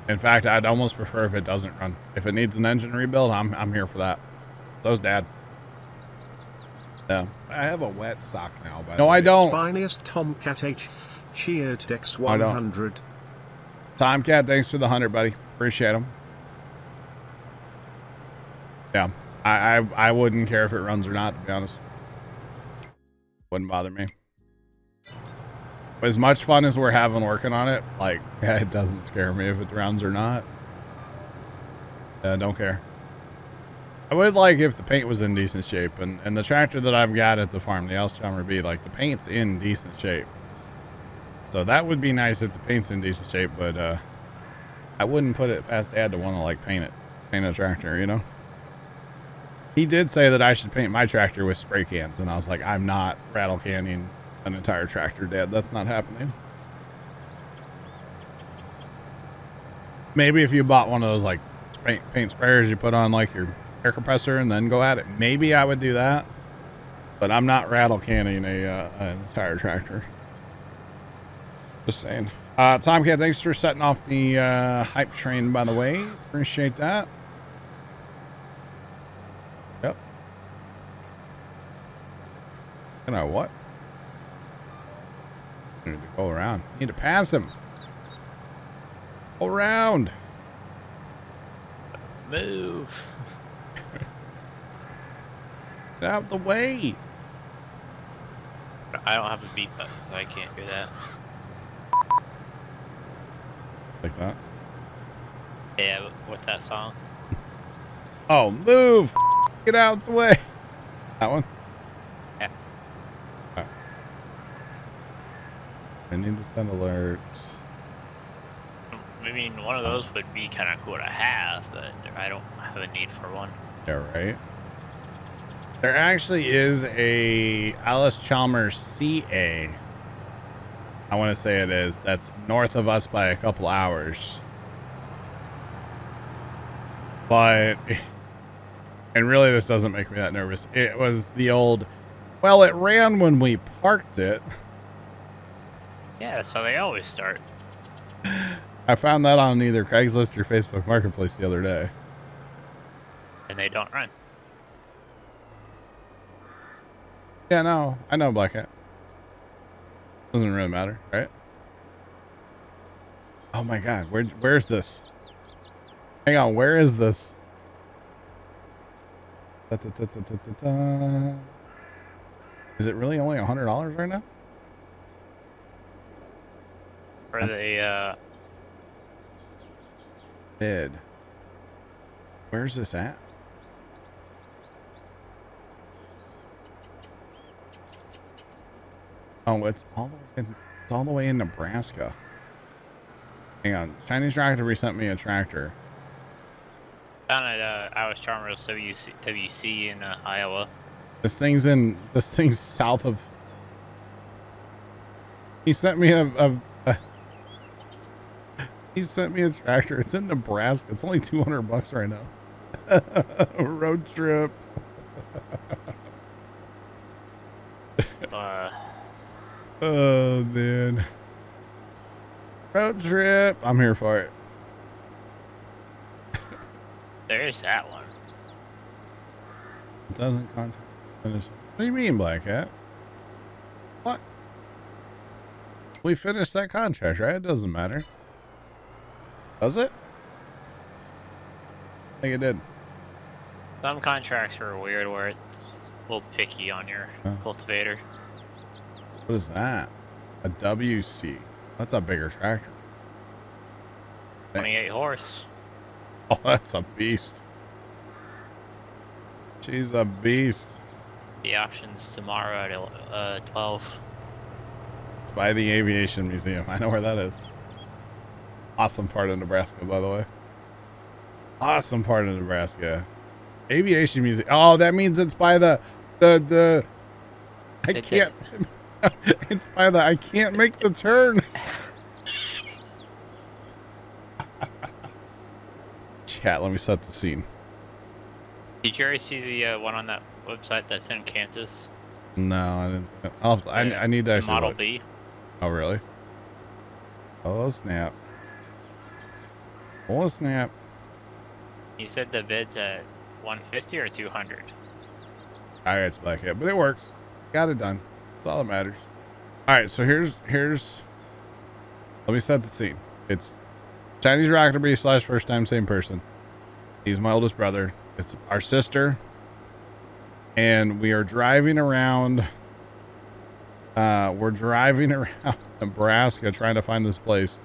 In fact, I'd almost prefer if it doesn't run. If it needs an engine rebuild, I'm here for that. So's Dad. Yeah. I have a wet sock now, by the way. No, I don't. Spiniest Tomcat H cheered Dex 100. Tomcat, thanks for the 100, buddy. Appreciate them. Yeah. I wouldn't care if it runs or not, to be honest. Wouldn't bother me. As much fun as we're having working on it, like, yeah, it doesn't scare me if it runs or not. Don't care. I would like if the paint was in decent shape, and the tractor that I've got at the farm, the Alice Chalmers B, like, the paint's in decent shape. So that would be nice if the paint's in decent shape, but I wouldn't put it past Dad to want to, like, paint a tractor, you know? He did say that I should paint my tractor with spray cans, and I was like, I'm not rattle canning an entire tractor, Dad. That's not happening. Maybe if you bought one of those, like, paint sprayers you put on, like, your air compressor and then go at it, maybe I would do that. But I'm not rattle canning an entire tractor. Just saying. Tomcat, thanks for setting off the hype train, by the way. Appreciate that. Yep. You know what? I need to go around. I need to pass him. Go around. Move. Get out the way. I don't have a beat button, so I can't do that. Like that? Yeah, with that song. Oh, move. Get out the way. That one? Yeah. Right. I need to send alerts. I mean, one of those would be kind of cool to have, but I don't have a need for one. Yeah, right. There actually is a Alice Chalmers CA. I want to say it is. That's north of us by a couple hours. But, and really this doesn't make me that nervous. It was the old, well, it ran when we parked it. Yeah, that's how they always start. I found that on either Craigslist or Facebook Marketplace the other day. And they don't run. Yeah, no, I know Black Hat. Doesn't really matter, right? Oh my God, where's this? Hang on, where is this? Da, da, da, da, da, da, da. Is it really only $100 right now? For the Bid. Where's this at? Oh, it's all the way in Nebraska. Hang on, Chinese Tractor sent me a tractor. down at Iowa Charmers WC in Iowa. This thing's south of. He sent me he sent me a tractor. It's in Nebraska. It's only $200 right now. Road trip. Oh man. Road trip. I'm here for it. There's that one. It doesn't contract finish. What do you mean, Black Hat? What? We finished that contract, right? It doesn't matter. Does it? I think it did. Some contracts are weird where it's a little picky on your cultivator. What is that? A WC. That's a bigger tractor. 28 horse. Oh, that's a beast. She's a beast. The option's tomorrow at 12. It's by the Aviation Museum. I know where that is. Awesome part of Nebraska, by the way. Awesome part of Nebraska. Aviation Museum. Oh, that means it's by the I can't. It's by the I can't make the turn. Chat, let me set the scene. Did you already see the one on that website that's in Kansas? No, I didn't. I'll have to, I need to actually Model look. B. Oh, really? Oh, snap. Oh, snap. He said the bid's at 150 or 200. All right, it's Black Hat, but it works. Got it done. That's all that matters. All right, so here's. Let me set the scene. It's Chinese Rockabilly / first time same person. He's my oldest brother. It's our sister, and we are driving around. We're driving around Nebraska trying to find this place,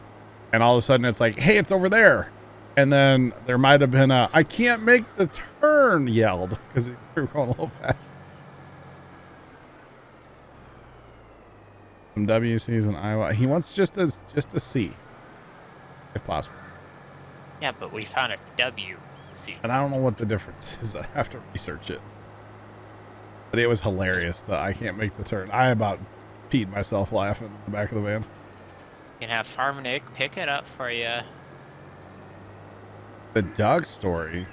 and all of a sudden it's like, "Hey, it's over there!" And then there might have been a "I can't make the turn" yelled because we were going a little fast. Some WCs in Iowa. He wants just a C, if possible. Yeah, but we found a WC. And I don't know what the difference is. I have to research it. But it was hilarious that I can't make the turn. I about peed myself laughing in the back of the van. You can have Farm Nick pick it up for you. The Doug story.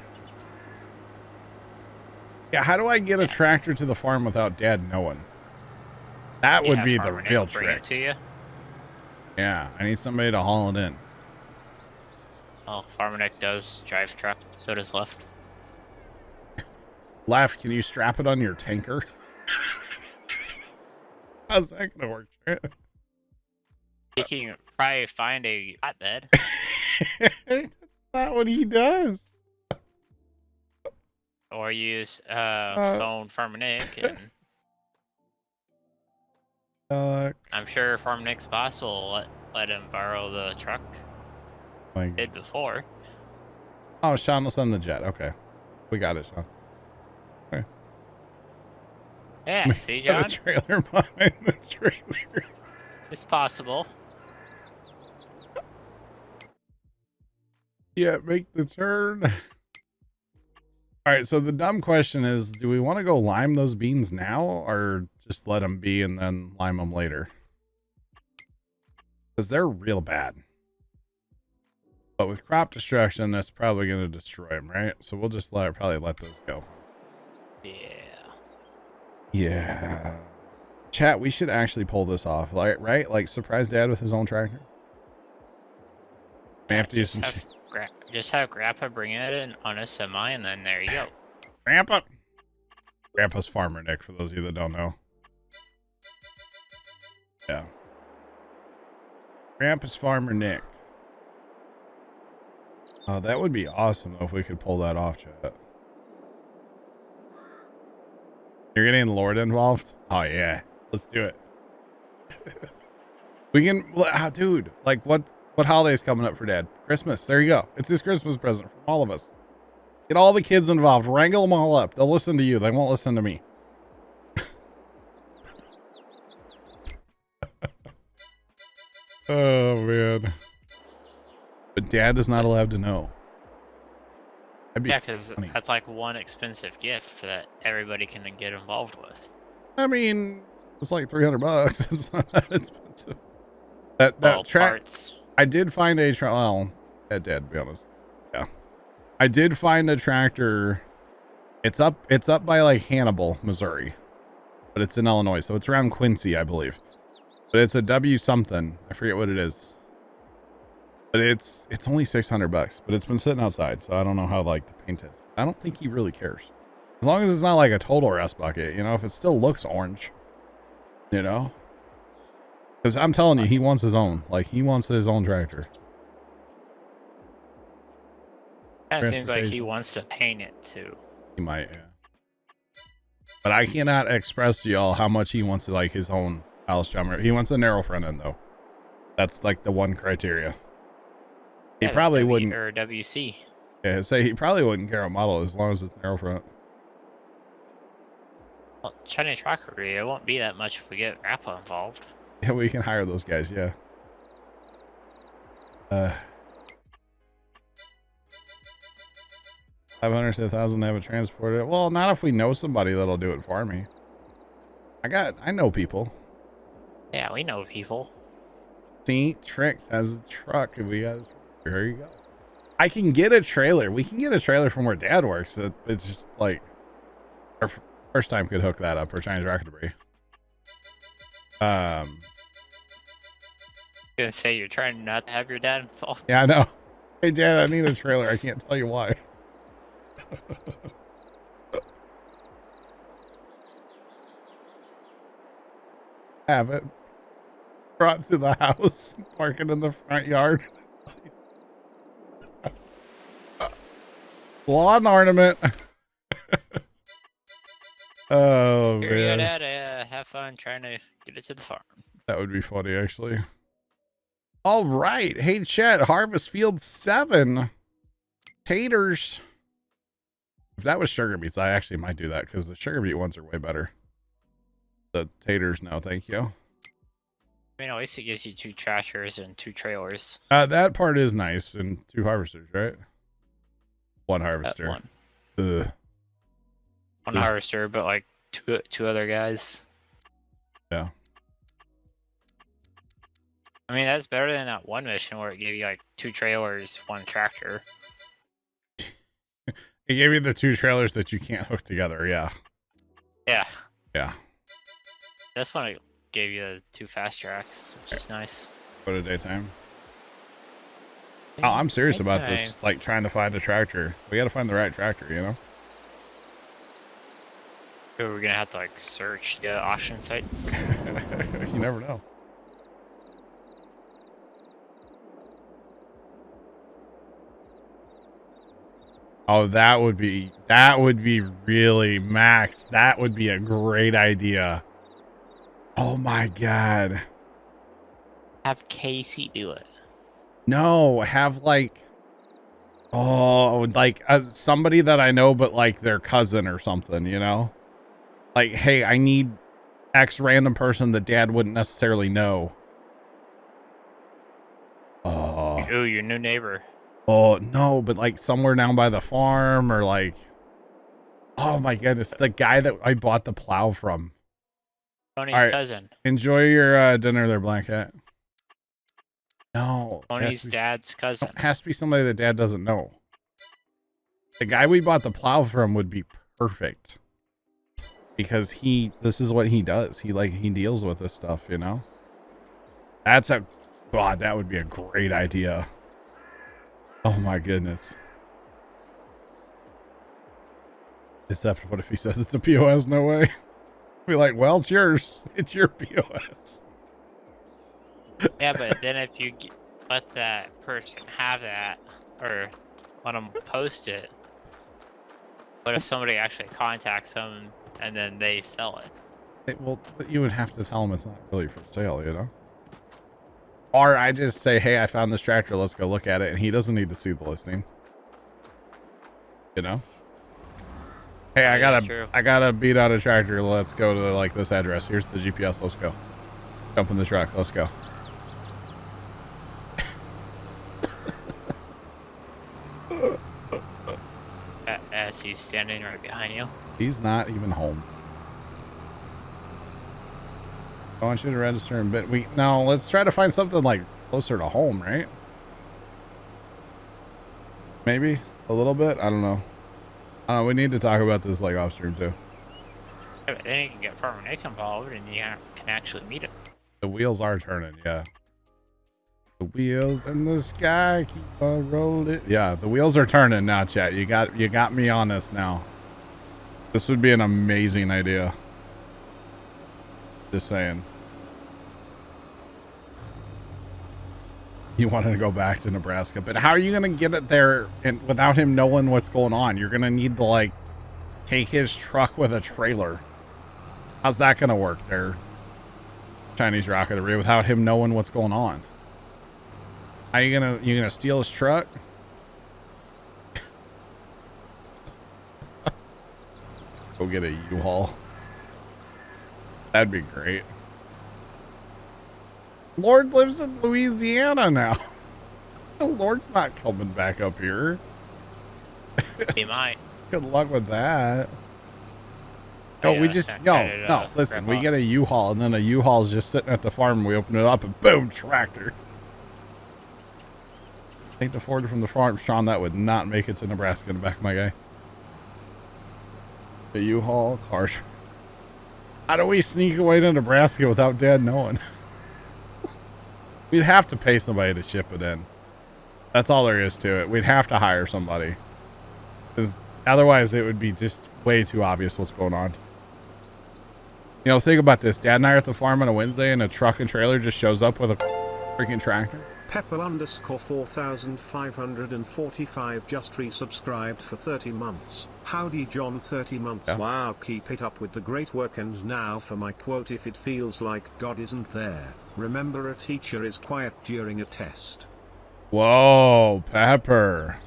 Yeah, how do I get a tractor to the farm without Dad knowing? That would be the Farmer Nick real will bring it trick. to you. Yeah, I need somebody to haul it in. Oh, Farmer Nick does drive truck. So does Left. Left, can you strap it on your tanker? How's that gonna work? He can probably find a flatbed. That's not what he does. Or use phone Farmer Nick. And I'm sure Farm Nick's boss will let him borrow the truck. Did before. Oh, Sean will send the jet. Okay. We got it, Sean. Okay. Yeah, see, John? The trailer behind the trailer. It's possible. Yeah, make the turn. All right, so the dumb question is, do we want to go lime those beans now or just let them be and then lime them later? Because they're real bad. But with crop destruction, that's probably going to destroy them, right? So we'll just probably let those go. Yeah. Yeah. Chat, we should actually pull this off, like, right? Like, surprise dad with his own tractor. We have to do some shit. Just have Grandpa bring it in on a semi, and then there you go. Grandpa. Grandpa's Farmer Nick, for those of you that don't know. Yeah. Grandpa's Farmer Nick. Oh, that would be awesome though if we could pull that off, chat. You're getting Lord involved? Oh yeah, let's do it. We can, dude. Like, what holiday's coming up for Dad? Christmas. There you go. It's his Christmas present from all of us. Get all the kids involved. Wrangle them all up. They'll listen to you. They won't listen to me. Oh man. But Dad is not allowed to know. Yeah, because that's like one expensive gift that everybody can get involved with. I mean, it's like $300. It's not that expensive. That parts. I did find a well, it did, to be honest. Yeah, I did find a tractor. It's up by like Hannibal, Missouri, but it's in Illinois, so it's around Quincy, I believe. But it's a W something. I forget what it is. But it's only $600, but it's been sitting outside, so I don't know how like the paint is. I don't think he really cares. As long as it's not like a total rust bucket, you know, if it still looks orange, you know? Because I'm telling you, he wants his own. Like, he wants his own tractor. Kind of seems like he wants to paint it too. He might, yeah. But I cannot express to y'all how much he wants to like his own Alice Jumper. He wants a narrow front end though. That's like the one criteria. He probably wouldn't. Or WC. Yeah, say he probably wouldn't care what model as long as it's narrow front. Well, Chinese trackery, it won't be that much if we get Grandpa involved. Yeah, we can hire those guys, yeah. 500 to 1,000 to have it transported. Well, not if we know somebody that'll do it for me. I know people. Yeah, we know people. See, Trix has a truck and we got here you go. I can get a trailer. We can get a trailer from where Dad works. It's just like our first time could hook that up or Chinese rocket debris. I was gonna say you're trying not to have your dad involved. Yeah, I know. Hey Dad, I need a trailer. I can't tell you why. Have it brought to the house, park it in the front yard. Lawn ornament. Oh man. Have fun trying to get it to the farm. That would be funny, actually. All right. Hey, chat. Harvest Field 7. Taters. If that was sugar beets, I actually might do that because the sugar beet ones are way better. The taters, no, thank you. I mean, at least it gives you 2 tractors and 2 trailers. That part is nice, and 2 harvesters, right? 1 harvester. One. Ugh. One harvester, but like two other guys. Yeah. I mean, that's better than that one mission where it gave you like 2 trailers, 1 tractor. It gave you the 2 trailers that you can't hook together, yeah. Yeah. Yeah. This one it gave you the 2 fast tracks, which is nice. Go to daytime. Oh, I'm serious about this, like trying to find a tractor. We gotta find the right tractor, you know? So we're gonna have to like search the auction sites. You never know. Oh, that would be really Max. That would be a great idea. Oh my god. Have Casey do it. No, have like somebody that I know, but like their cousin or something, you know? Like, hey, I need X random person that Dad wouldn't necessarily know. Oh. Ooh, your new neighbor. Oh, no, but like somewhere down by the farm or like, oh my goodness, the guy that I bought the plow from. Tony's cousin. Enjoy your dinner there, Black Hat. No. Tony's dad's cousin. It has to be somebody that dad doesn't know. The guy we bought the plow from would be perfect. Because this is what he does. He deals with this stuff, you know? God, that would be a great idea. Oh my goodness. Except what if he says it's a POS? No way. Be like, well, it's yours. It's your POS. Yeah, but then if you let that person have that, or let them post it, what if somebody actually contacts them and then they sell it? Well, but you would have to tell them it's not really for sale, you know? Or I just say, hey, I found this tractor. Let's go look at it. And he doesn't need to see the listing. You know? Hey, I gotta beat out a tractor. Let's go to like this address. Here's the GPS. Let's go. Jump in the truck. Let's go. As he's standing right behind you. He's not even home. I want you to register in bit. No, let's try to find something like closer to home, right? Maybe a little bit. I don't know. We need to talk about this like off stream too. Yeah, but then you can get Farmer Nick involved and you can actually meet him. The wheels are turning, yeah. The wheels in the sky keep on rolling. Yeah, the wheels are turning now, chat. You got me on this now. This would be an amazing idea. Just saying. You wanted to go back to Nebraska, but how are you gonna get it there and without him knowing what's going on? You're gonna need to like take his truck with a trailer. How's that gonna work there, Chinese rocketry, without him knowing what's going on? How you gonna steal his truck? Go get a U-Haul. That'd be great. Lord lives in Louisiana now. Lord's not coming back up here. He might. Good luck with that. No, listen, we get a U-Haul and then a U-Haul's just sitting at the farm and we open it up and boom, tractor. Take the Ford from the farm, Sean, that would not make it to Nebraska in the back of my guy. The U-Haul, car. How do we sneak away to Nebraska without Dad knowing? We'd have to pay somebody to ship it in. That's all there is to it. We'd have to hire somebody. Because otherwise it would be just way too obvious what's going on. You know, think about this. Dad and I are at the farm on a Wednesday and a truck and trailer just shows up with a freaking tractor. Pepper _ 4545 just resubscribed for 30 months. Howdy John, 30 months. Yeah. Wow, keep it up with the great work. And now for my quote: if it feels like God isn't there, remember a teacher is quiet during a test. Whoa, Pepper.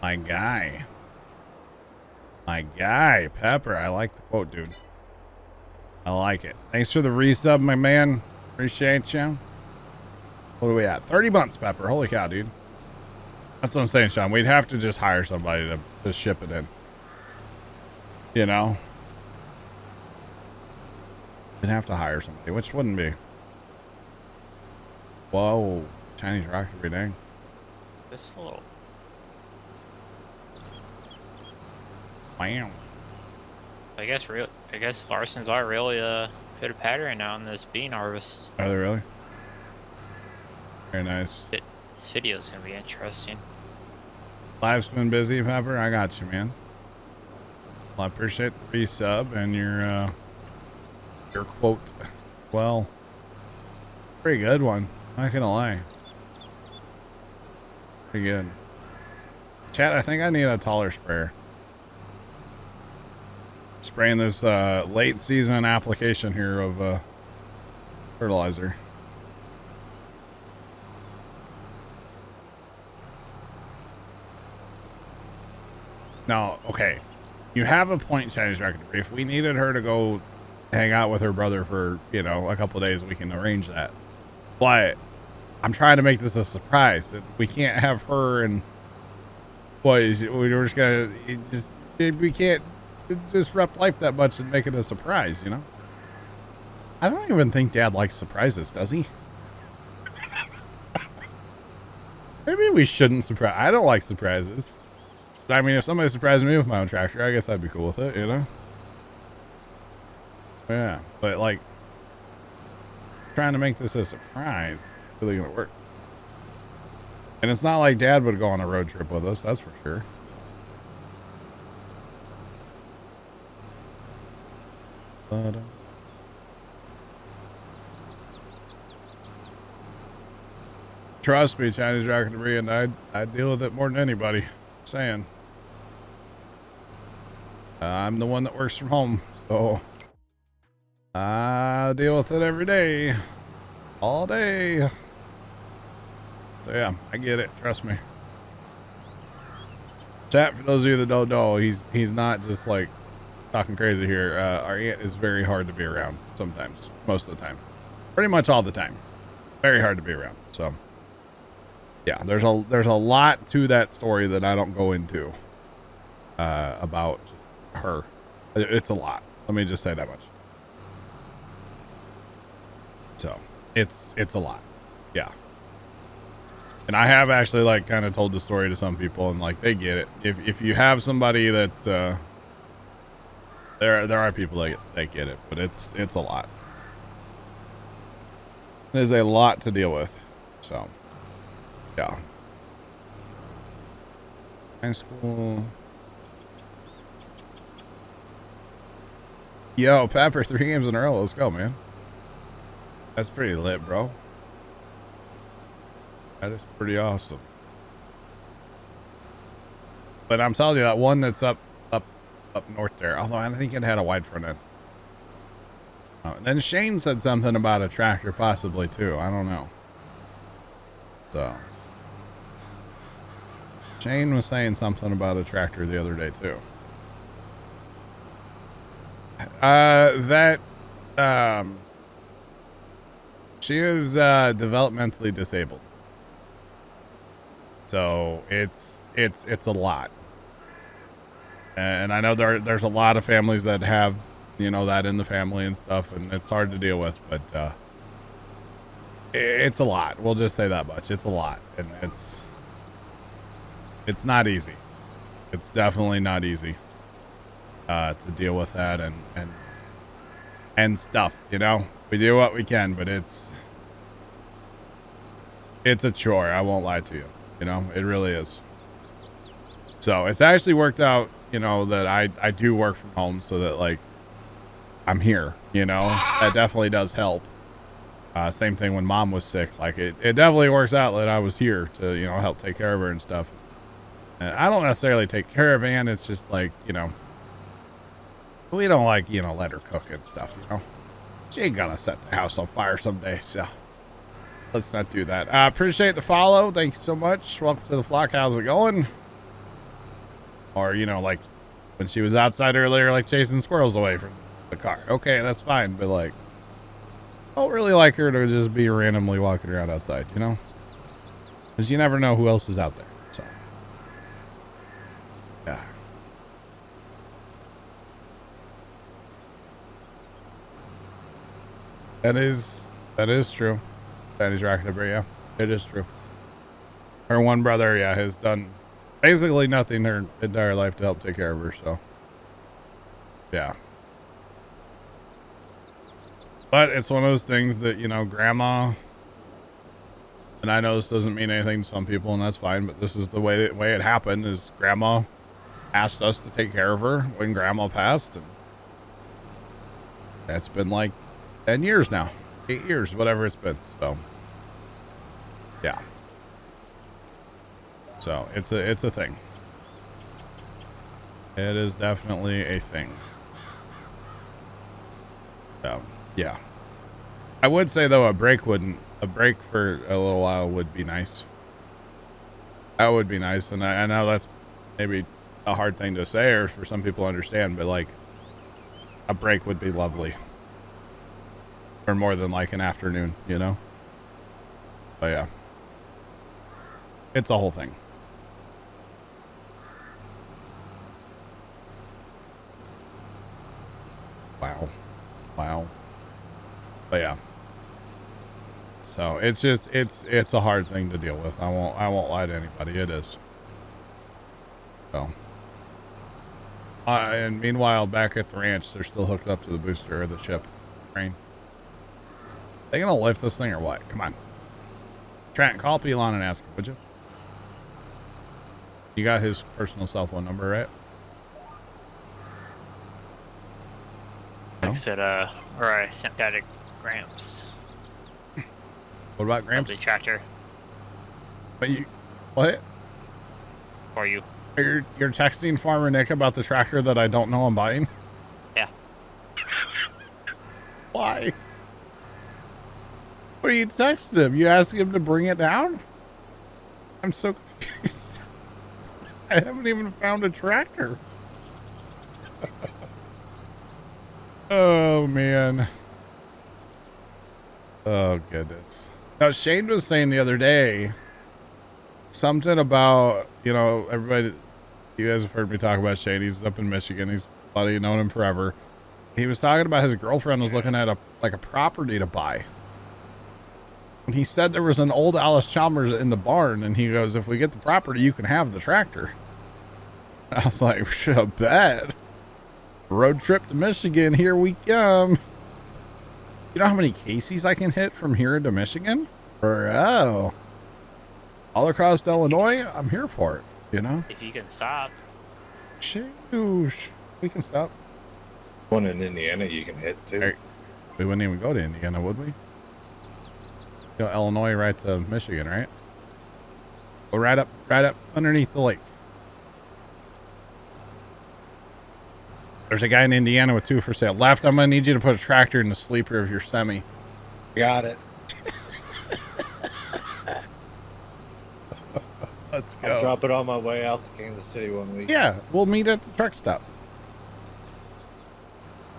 My guy. My guy, Pepper. I like the quote, dude. I like it. Thanks for the resub, my man. Appreciate you. What are we at? 30 months, Pepper. Holy cow, dude. That's what I'm saying, Sean. We'd have to just hire somebody to ship it in. You know? We'd have to hire somebody, which wouldn't be. Whoa. Chinese rocketry, dang. This little. Wow. I guess Larson's are really fit a pattern now in this bean harvest. Are they really? Very nice. This video is gonna be interesting. Life's been busy, Pepper. I got you, man. Well, I appreciate the resub and your quote. Well, pretty good one. Not gonna lie. Pretty good. Chat, I think I need a taller sprayer. Spraying this late season application here of fertilizer. No, okay. You have a point, Chinese rocketry. If we needed her to go hang out with her brother for, you know, a couple days, we can arrange that. But I'm trying to make this a surprise. We can't have her and we're just gonna we can't disrupt life that much and make it a surprise, you know? I don't even think Dad likes surprises, does he? Maybe we shouldn't surprise. I don't like surprises. I mean, if somebody surprised me with my own tractor, I guess I'd be cool with it, you know? Yeah, but like, trying to make this a surprise, really gonna work. And it's not like Dad would go on a road trip with us, that's for sure. Trust me, Chinese rocket debris, and I deal with it more than anybody. Saying. I'm the one that works from home, so I deal with it every day, all day. So yeah, I get it. Trust me. Chat, for those of you that don't know, he's not just like talking crazy here. Our aunt is very hard to be around sometimes, most of the time, pretty much all the time. Very hard to be around. So yeah, there's a lot to that story that I don't go into about her. It's a lot. Let me just say that much. So it's a lot. Yeah. And I have actually like kind of told the story to some people and like they get it. If you have somebody that there are people that get it, but it's a lot. There's a lot to deal with. So yeah. High school. Yo, Pepper, 3 games in a row. Let's go, man. That's pretty lit, bro. That is pretty awesome. But I'm telling you, that one that's up north there, although I think it had a wide front end. And then Shane said something about a tractor possibly too. I don't know. So Shane was saying something about a tractor the other day too. She is developmentally disabled. So it's a lot. And I know there's a lot of families that have, you know, that in the family and stuff, and it's hard to deal with, but it's a lot. We'll just say that much. It's a lot, and it's not easy. It's definitely not easy to deal with that and stuff, you know. We do what we can, but it's a chore. I won't lie to you. You know, it really is. So it's actually worked out, you know, that I do work from home so that like I'm here, you know. That definitely does help. Same thing when Mom was sick. Like it definitely works out that I was here to, you know, help take care of her and stuff. And I don't necessarily take care of Ann. It's just like, you know, we don't like, you know, let her cook and stuff, you know. She ain't gonna set the house on fire someday, so let's not do that. Appreciate the follow. Thank you so much. Welcome to the flock. How's it going? Or, you know, like when she was outside earlier, like chasing squirrels away from the car. Okay, that's fine, but like, I don't really like her to just be randomly walking around outside, you know? Because you never know who else is out there, so. Yeah. That is true. Chinese rocket debris, yeah. It is true. Her one brother, yeah, has done basically nothing her entire life to help take care of her, so. Yeah. But it's one of those things that, you know, grandma, and I know this doesn't mean anything to some people, and that's fine, but this is the way it happened, is grandma asked us to take care of her when grandma passed, and that's been like 10 years now. 8 years, whatever it's been, so. Yeah. So, it's a thing. It is definitely a thing. So, yeah. I would say though a break for a little while would be nice. That would be nice, and I know that's maybe a hard thing to say or for some people to understand, but like a break would be lovely. Or more than like an afternoon, you know? But yeah. It's a whole thing. Wow. But yeah. So it's just it's a hard thing to deal with. I won't lie to anybody. It is. So. And meanwhile, back at the ranch, they're still hooked up to the booster or the ship train. They gonna lift this thing or what? Come on. Trent, call Elon and ask him, would you? You got his personal cell phone number, right? I said, or I sent that to Gramps. What about Gramps? The tractor. But you, what? For you. You're texting Farmer Nick about the tractor that I don't know I'm buying? Yeah. Why? What are you texting him? You ask him to bring it down? I'm so confused. I haven't even found a tractor. Oh, man. Oh, goodness. Now, Shane was saying the other day something about, you know, everybody, you guys have heard me talk about Shane. He's up in Michigan. He's a buddy, known him forever. He was talking about his girlfriend was looking at a property to buy. And he said there was an old Alice Chalmers in the barn, and he goes, if we get the property, you can have the tractor. I was like, I bet. Road trip to Michigan, here we come. You know how many Casey's I can hit from here to Michigan? Bro. All across Illinois, I'm here for it, you know? If you can stop. Shoosh. We can stop. One in Indiana you can hit too. Hey, we wouldn't even go to Indiana, would we? Go Illinois right to Michigan, right? Go right up underneath the lake. There's a guy in Indiana with 2 for sale. Left, I'm gonna need you to put a tractor in the sleeper of your semi. Got it. Let's go. I'll drop it on my way out to Kansas City one week. Yeah, we'll meet at the truck stop.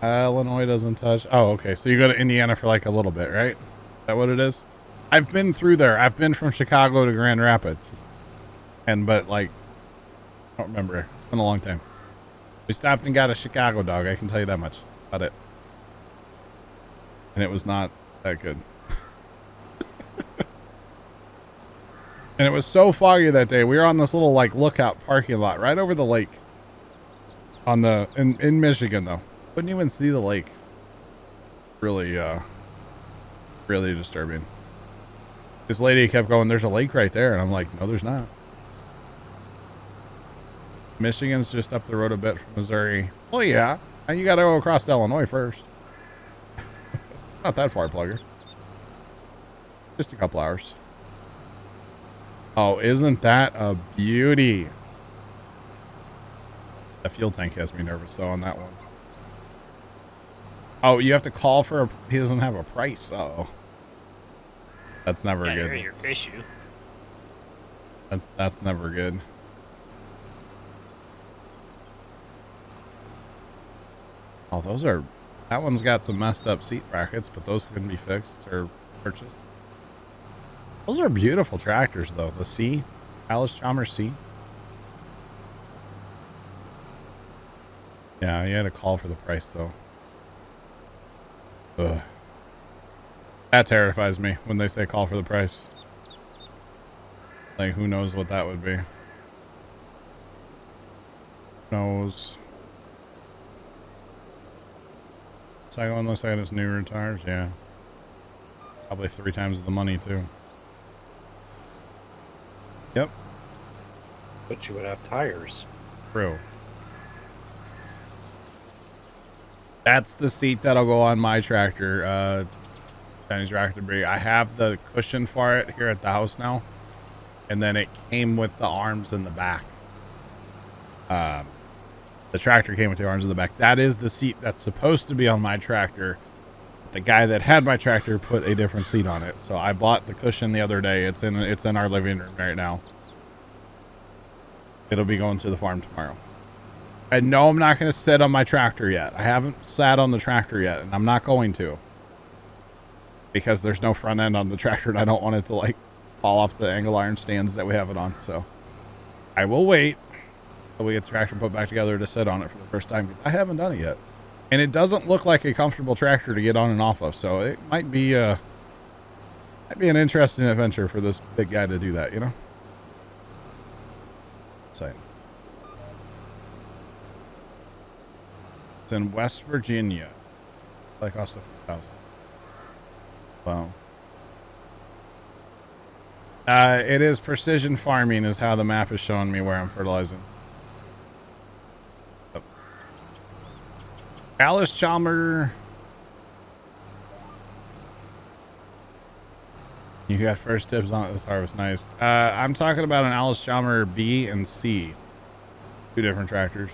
Illinois doesn't touch. Oh, okay. So you go to Indiana for like a little bit, right? Is that what it is? I've been through there. I've been from Chicago to Grand Rapids. But like, I don't remember. It's been a long time. We stopped and got a Chicago dog. I can tell you that much about it. And it was not that good. And it was so foggy that day. We were on this little like lookout parking lot right over the lake. On the in Michigan though. Couldn't even see the lake. Really really disturbing. This lady kept going, there's a lake right there, and I'm like, no, there's not. Michigan's just up the road a bit from Missouri. Oh yeah. Now you gotta go across to Illinois first. It's not that far, Plugger. Just a couple hours. Oh, isn't that a beauty? The fuel tank has me nervous though on that one. Oh, you have to call for he doesn't have a price. Uh-oh. That's never good. Your issue. That's never good. Oh, that one's got some messed up seat brackets, but those can be fixed or purchased. Those are beautiful tractors though. The C, Alice Chalmers C. Yeah, you had to call for the price though. Ugh. That terrifies me when they say call for the price. Like, who knows what that would be? Knows. Second one looks like it's newer tires, yeah. Probably 3 times the money too. Yep. But you would have tires. True. That's the seat that'll go on my tractor, Chinese tractor breed. I have the cushion for it here at the house now. And then it came with the arms in the back. The tractor came with the arms in the back. That is the seat that's supposed to be on my tractor. The guy that had my tractor put a different seat on it. So I bought the cushion the other day. It's in our living room right now. It'll be going to the farm tomorrow. And no, I'm not going to sit on my tractor yet. I haven't sat on the tractor yet, and I'm not going to. Because there's no front end on the tractor, and I don't want it to, like, fall off the angle iron stands that we have it on. So I will wait until we get the tractor put back together to sit on it for the first time. I haven't done it yet. And it doesn't look like a comfortable tractor to get on and off of, so it might be Might be an interesting adventure for this big guy to do that, you know? Same. It's in West Virginia. Like cost of 4,000. Wow. It is precision farming is how the map is showing me where I'm fertilizing. Oh. Alice Chalmer. You got first dibs on it this harvest. Nice. I'm talking about an Alice Chalmer B and C. Two different tractors.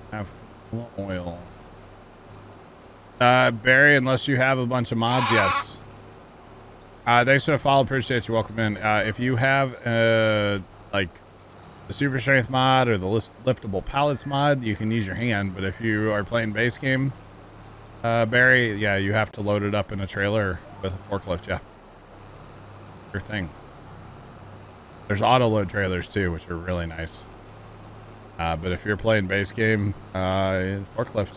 Have oil. Barry, unless you have a bunch of mods, yes. Thanks for the follow. Appreciate you. Welcome in. If you have like the super strength mod or the liftable pallets mod, you can use your hand. But if you are playing base game, Barry, yeah, you have to load it up in a trailer with a forklift. Yeah, your thing. There's auto load trailers too, which are really nice. But if you're playing base game, forklift.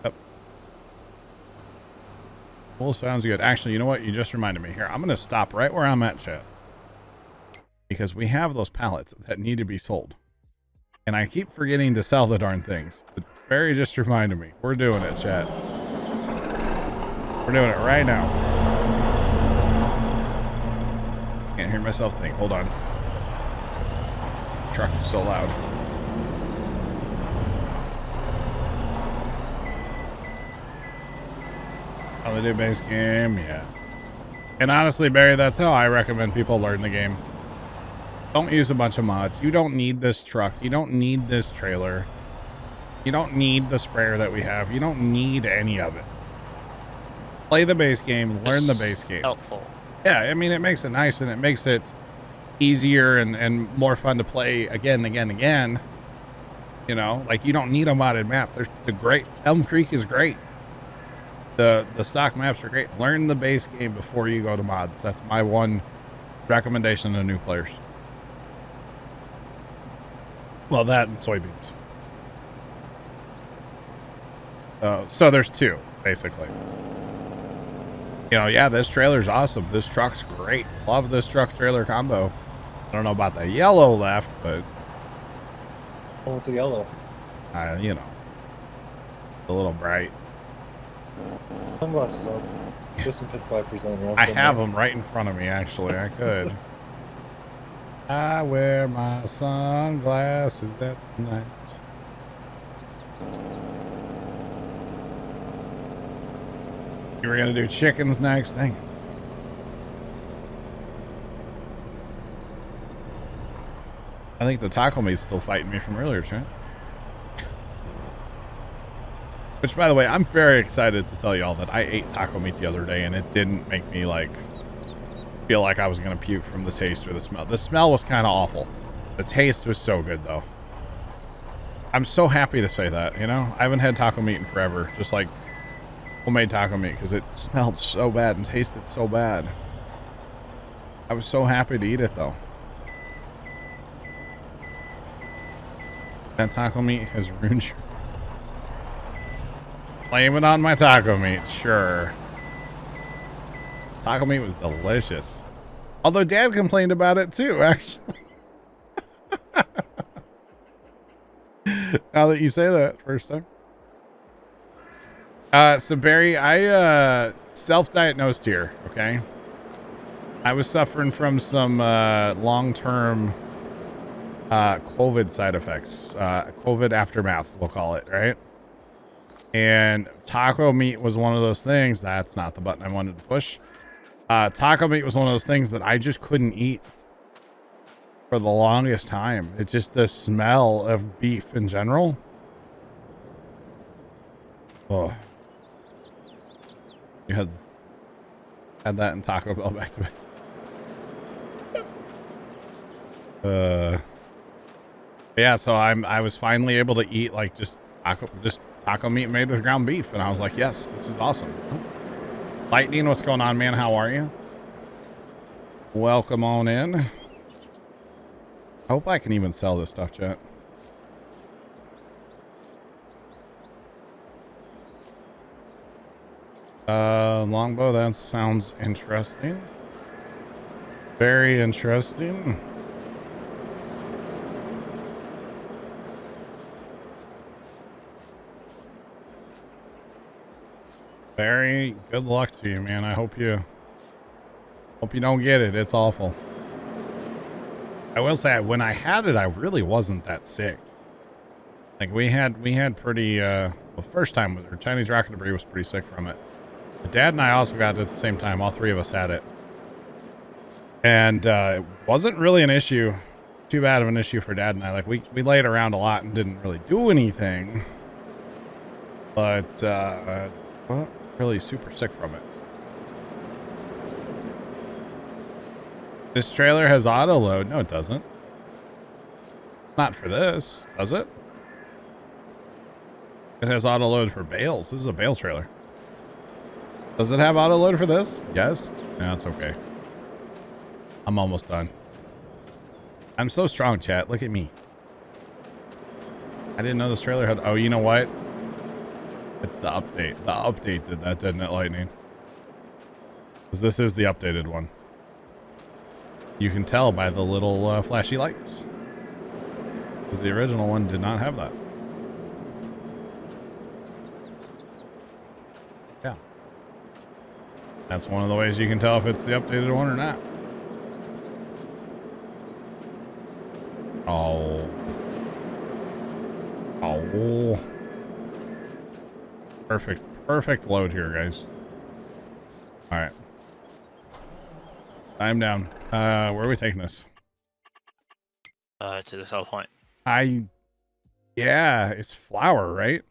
Yep. Well, sounds good. Actually, you know what? You just reminded me. Here, I'm going to stop right where I'm at, chat. Because we have those pallets that need to be sold. And I keep forgetting to sell the darn things. But Barry just reminded me. We're doing it, chat. We're doing it right now. Can't hear myself think. Hold on. Truck is so loud. Holiday base game, yeah. And honestly, Barry, that's how I recommend people learn the game. Don't use a bunch of mods. You don't need this truck. You don't need this trailer. You don't need the sprayer that we have. You don't need any of it. Play the base game. Learn the base game. Helpful. Yeah, I mean, it makes it nice and it makes it easier and more fun to play again and again and again. You know, like you don't need a modded map. There's the great Elm Creek is great. The stock maps are great. Learn the base game before you go to mods. That's my one recommendation to new players. Well, that and soybeans. So there's two, basically. You know, yeah, this trailer's awesome. This truck's great. Love this truck trailer combo. I don't know about the yellow left, but Oh, with the yellow. you know, a little bright. Sunglasses on. Get some pit vipers on around. I have them right in front of me, actually. I could. I wear my sunglasses at night. You were gonna do chickens next? Dang it. I think the taco meat's still fighting me from earlier, chat. Which, by the way, I'm very excited to tell y'all that I ate taco meat the other day and it didn't make me like feel like I was gonna puke from the taste or the smell. The smell was kind of awful. The taste was so good though. I'm so happy to say that, you know? I haven't had taco meat in forever, just like homemade taco meat, because it smelled so bad and tasted so bad. I was so happy to eat it though. That taco meat has ruined your... Blame it on my taco meat, sure. Taco meat was delicious. Although Dad complained about it too, actually. Now that you say that first time. So Barry, I self-diagnosed here, okay? I was suffering from some long-term COVID side effects. COVID aftermath, we'll call it, right? And taco meat was one of those things. That's not the button I wanted to push. Taco meat was one of those things that I just couldn't eat for the longest time. It's just the smell of beef in general. Oh, you had that in Taco Bell back to back. Yeah, so I was finally able to eat like just taco meat made with ground beef, and I was like, yes, this is awesome. Lightning, what's going on, man? How are you? Welcome on in. I hope I can even sell this stuff, chat. Longbow, that sounds interesting. Very interesting. Very good luck to you, man. I hope you don't get it. It's awful. I will say when I had it, I really wasn't that sick. Like we had pretty the first time with her Chinese rocket debris was pretty sick from it. But Dad and I also got it at the same time. All three of us had it. And it wasn't really an issue. Too bad of an issue for Dad and I. Like we laid around a lot and didn't really do anything. But well, really super sick from it. This trailer has auto load. No, it doesn't. Not for this, does it? It has auto load for bales. This is a bale trailer. Does it have auto load for this? Yes. No, it's okay. I'm almost done. I'm so strong, chat. Look at me. I didn't know this trailer had... Oh, you know what? It's the update. The update did that, didn't it, Lightning? Because this is the updated one. You can tell by the little flashy lights. Because the original one did not have that. Yeah. That's one of the ways you can tell if it's the updated one or not. Oh. Oh. Perfect load here, guys. All right. I'm down. Where are we taking this? To the sell point. Yeah, it's flour, right?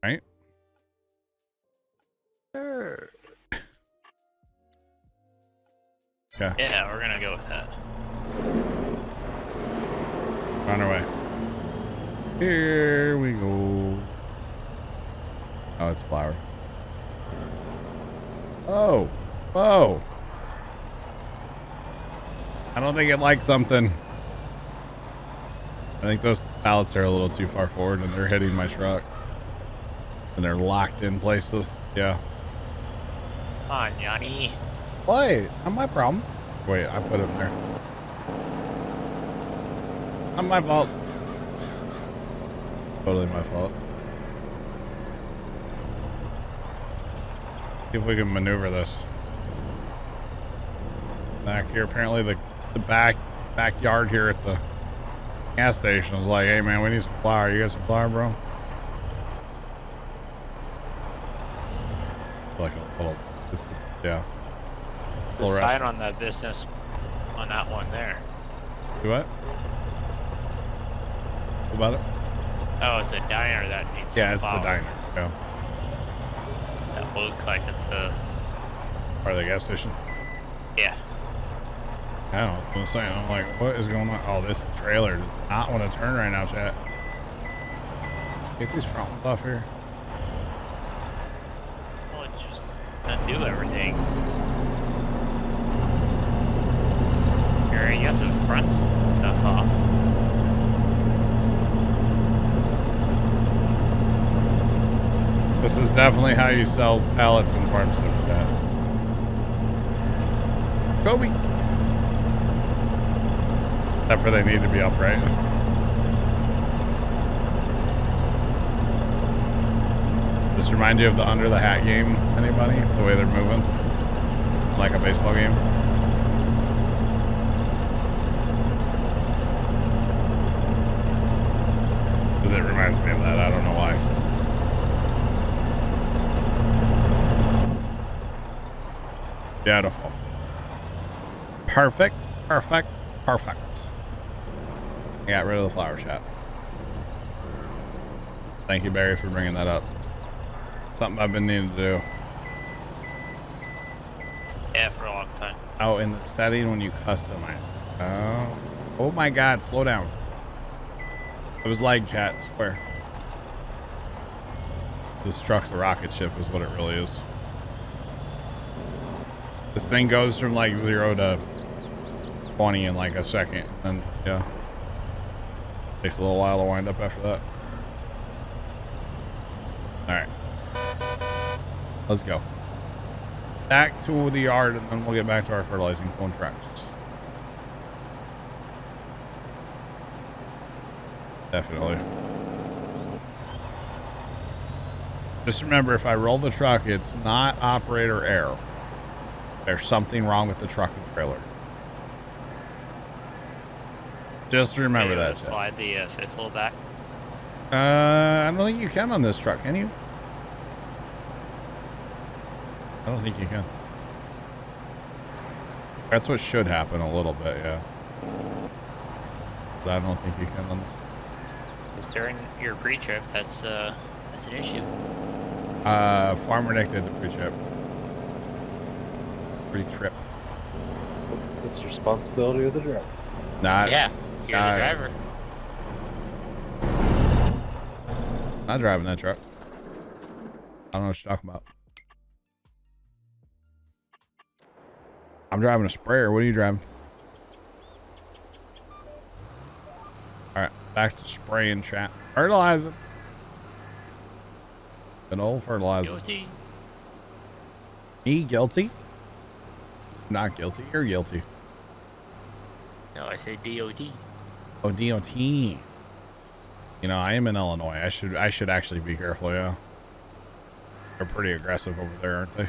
Right? Sure. Yeah. Yeah, we're gonna go with that. On our way. Here we go. Oh, it's flour. Oh. Whoa. I don't think it likes something. I think those pallets are a little too far forward and they're hitting my truck. And they're locked in places. Yeah. Come on, Yanni. Wait, not my problem. Wait, I put it there. Not my fault. Totally my fault. See if we can maneuver this. Back here, apparently the backyard here at the gas station was like, hey man, we need some flour. You got some flour, bro? It's like a little, yeah. The sign on that business, on that one there. Do what? What about it? Oh, it's a diner that needs Yeah, it's flour. the diner. Yeah. That looks like it's a... Part of the gas station? Yeah. I don't know, I was gonna say, I'm like, what is going on? Oh, this trailer does not want to turn right now, chat. Get these front ones off here. Well, it just undo everything. Here, you got the front stuff off. This is definitely how you sell pallets in farm sim, chat. Kobe! Except for they need to be upright. Just remind you of the Under the Hat game, anybody? The way they're moving? Like a baseball game? Because it reminds me of that, I don't know why. Beautiful. Perfect, perfect, perfect. I got rid of the flower chat. Thank you, Barry, for bringing that up. Something I've been needing to do. Yeah, for a long time. Oh, in the setting when you customize. Oh my God, slow down. It was lag chat, I swear. This truck's a rocket ship is what it really is. This thing goes from like 0 to 20 in like a second, and yeah, takes a little while to wind up after that. All right, let's go back to the yard, and then we'll get back to our fertilizing contracts. Definitely. Just remember, if I roll the truck, it's not operator error. There's something wrong with the truck and trailer. Just remember that. Slide the fifth wheel back. I don't think you can on this truck, can you? I don't think you can. That's what should happen a little bit, yeah. But I don't think you can on this. During your pre-trip, that's an issue. Farmer Nick did the pre-trip. Pre-trip. It's responsibility of the driver. Not. Yeah, you're the driver. Not driving that truck. I don't know what you're talking about. I'm driving a sprayer. What are you driving? Alright, back to spraying, chat. Fertilizing. An old fertilizer. Guilty. Me guilty? Not guilty. You're guilty. No, I said DOT. Oh, DOT. You know, I am in Illinois. I should actually be careful, yeah. They're pretty aggressive over there, aren't they?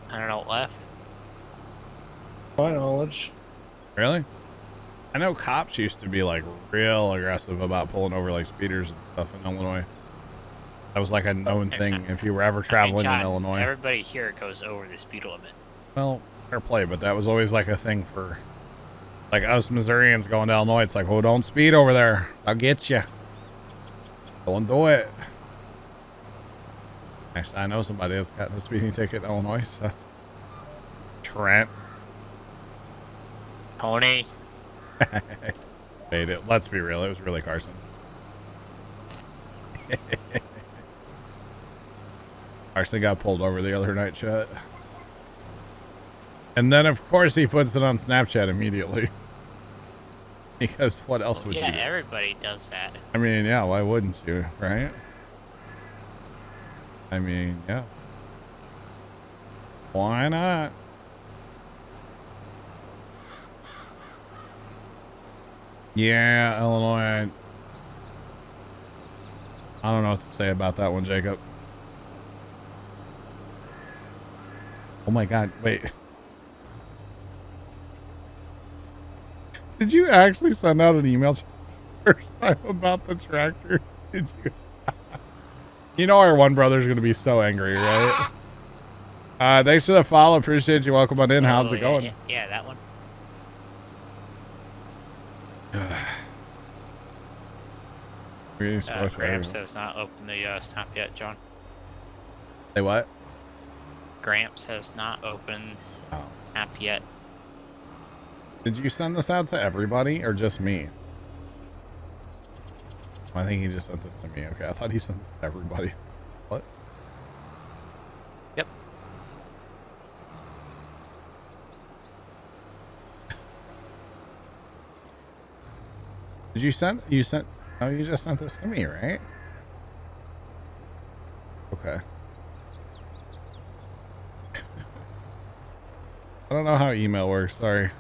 I don't know, left. My knowledge. Really? I know cops used to be like real aggressive about pulling over like speeders and stuff in Illinois. That was like a known thing if you were ever traveling John, in Illinois. Everybody here goes over the speed limit. Well, fair play, but that was always like a thing for like us Missourians going to Illinois. It's like, oh, don't speed over there. I'll get you. Don't do it. Actually, I know somebody that's gotten a speeding ticket in Illinois, so. Trent. Tony. Made it. Let's be real. It was really Carson. Carson got pulled over the other night, chat. And then, of course, he puts it on Snapchat immediately. Because what else would you do? Yeah, everybody does that. I mean, yeah, why wouldn't you, right? I mean, yeah. Why not? Yeah, Illinois. I don't know what to say about that one, Jacob. Oh my God, wait. Did you actually send out an email first time about the tractor? Did you? You know our one brother's gonna be so angry, right? Thanks for the follow. Appreciate you. Welcome on in. How's it going? Yeah, that one. Gramps has not opened the snap yet, John. Say what? Gramps has not opened snap yet. Did you send this out to everybody or just me? I think he just sent this to me. Okay, I thought he sent this to everybody. What? Yep. Did you send? Oh, you just sent this to me, right? Okay. I don't know how email works. Sorry.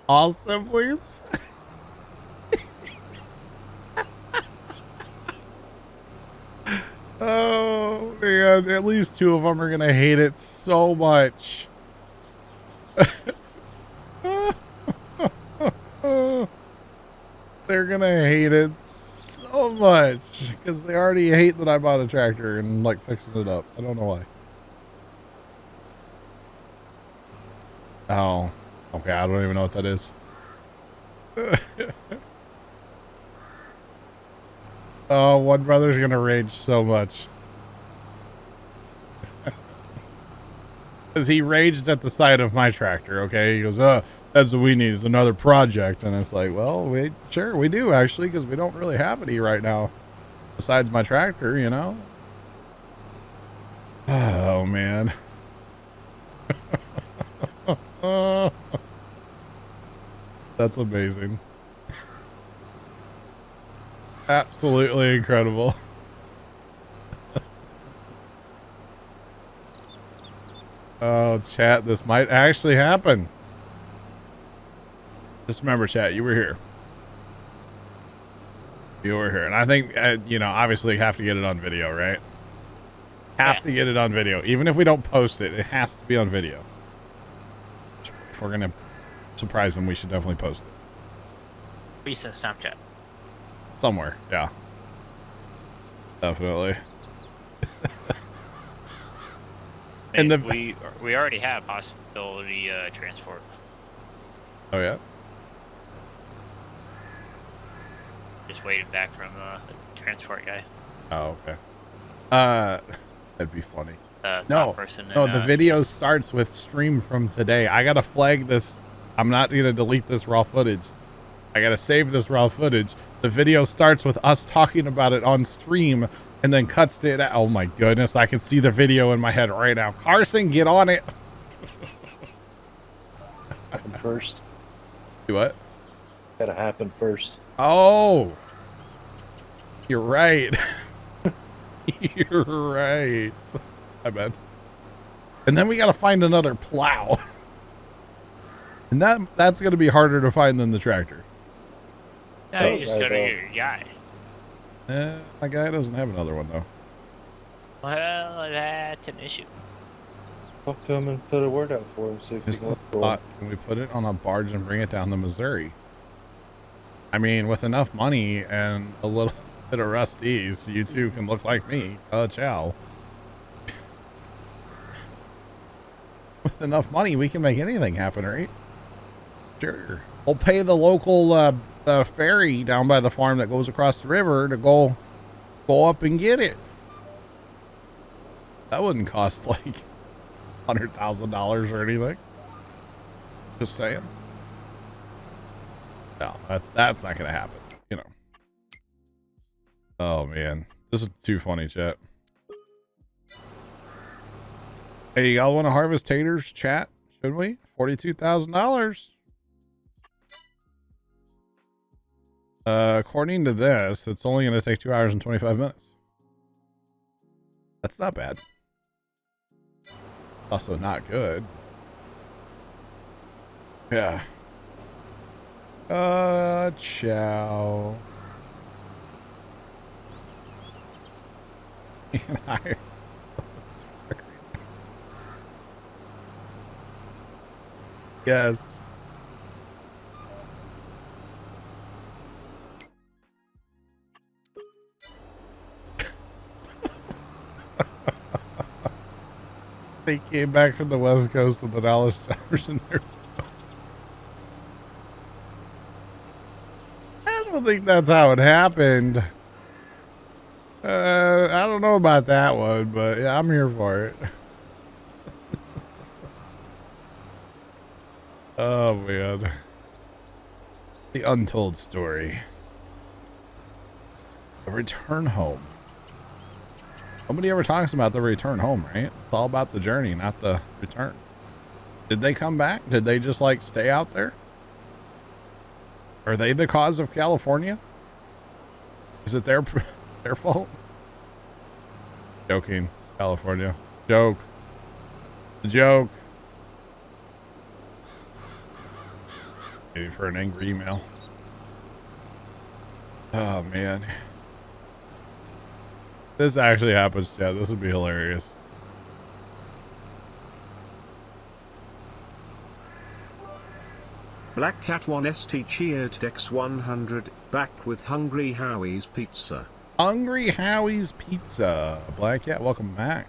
All siblings. Oh man, at least two of them are gonna hate it so much. They're gonna hate it so much because they already hate that I bought a tractor and like fixing it up. I don't know why. Oh, okay. I don't even know what that is. Oh, one brother's gonna rage so much. Because he raged at the sight of my tractor, okay? He goes, that's what we need is another project. And it's like, well, sure, we do actually, because we don't really have any right now. Besides my tractor, you know? Oh, man. That's amazing. Absolutely incredible. Oh, chat, this might actually happen. Just remember, chat, you were here. You were here. And I think, you know, obviously have to get it on video, right? Have to get it on video. Even if we don't post it, it has to be on video. If we're going to surprise them, we should definitely post it. Recent Snapchat. Somewhere, yeah. Definitely. And And we already have possibility transport. Oh, yeah? Just waited back from the transport guy. Oh, okay. That'd be funny. Top No, person no, in, the video CS. starts with stream from today. I gotta flag this. I'm not gonna delete this raw footage. I gotta save this raw footage. The video starts with us talking about it on stream and then cuts to it. Oh my goodness, I can see the video in my head right now. Carson, get on it. Happen first. Do what? Gotta happen first. Oh, you're right. You're right. I bet. And then we got to find another plow. And that's going to be harder to find than the tractor. No, Oh, you just right, go to though. your guy. My guy doesn't have another one, though. Well, that's an issue. Talk to him and put a word out for him. See if he Just can a look for thought, one. can we put it on a barge and bring it down the Missouri? I mean, with enough money and a little bit of rusties, you two can look like me. Ciao. With enough money, we can make anything happen, right? Sure. We'll pay the local ferry down by the farm that goes across the river to go up and get it. That wouldn't cost like $100,000 or anything. Just saying. No, that's not gonna happen. You know. Oh man, this is too funny, chat. Hey, y'all want to harvest taters, chat? Should we? $42,000. According to this, it's only going to take 2 hours and 25 minutes. That's not bad. Also not good. Yeah. Ciao. Yes. They came back from the West Coast with the Dallas Chargers in there. I don't think that's how it happened. I don't know about that one, but yeah, I'm here for it. Oh man. The untold story. The return home. Nobody ever talks about the return home, right? It's all about the journey, not the return. Did they come back? Did they just like stay out there? Are they the cause of California? Is it their fault? Joking. California. Joke. The joke. Maybe for an angry email. Oh man. This actually happens, yeah. This would be hilarious. Black Cat 1ST cheered Dex 100, back with Hungry Howie's Pizza. Hungry Howie's Pizza. Black Cat, welcome back.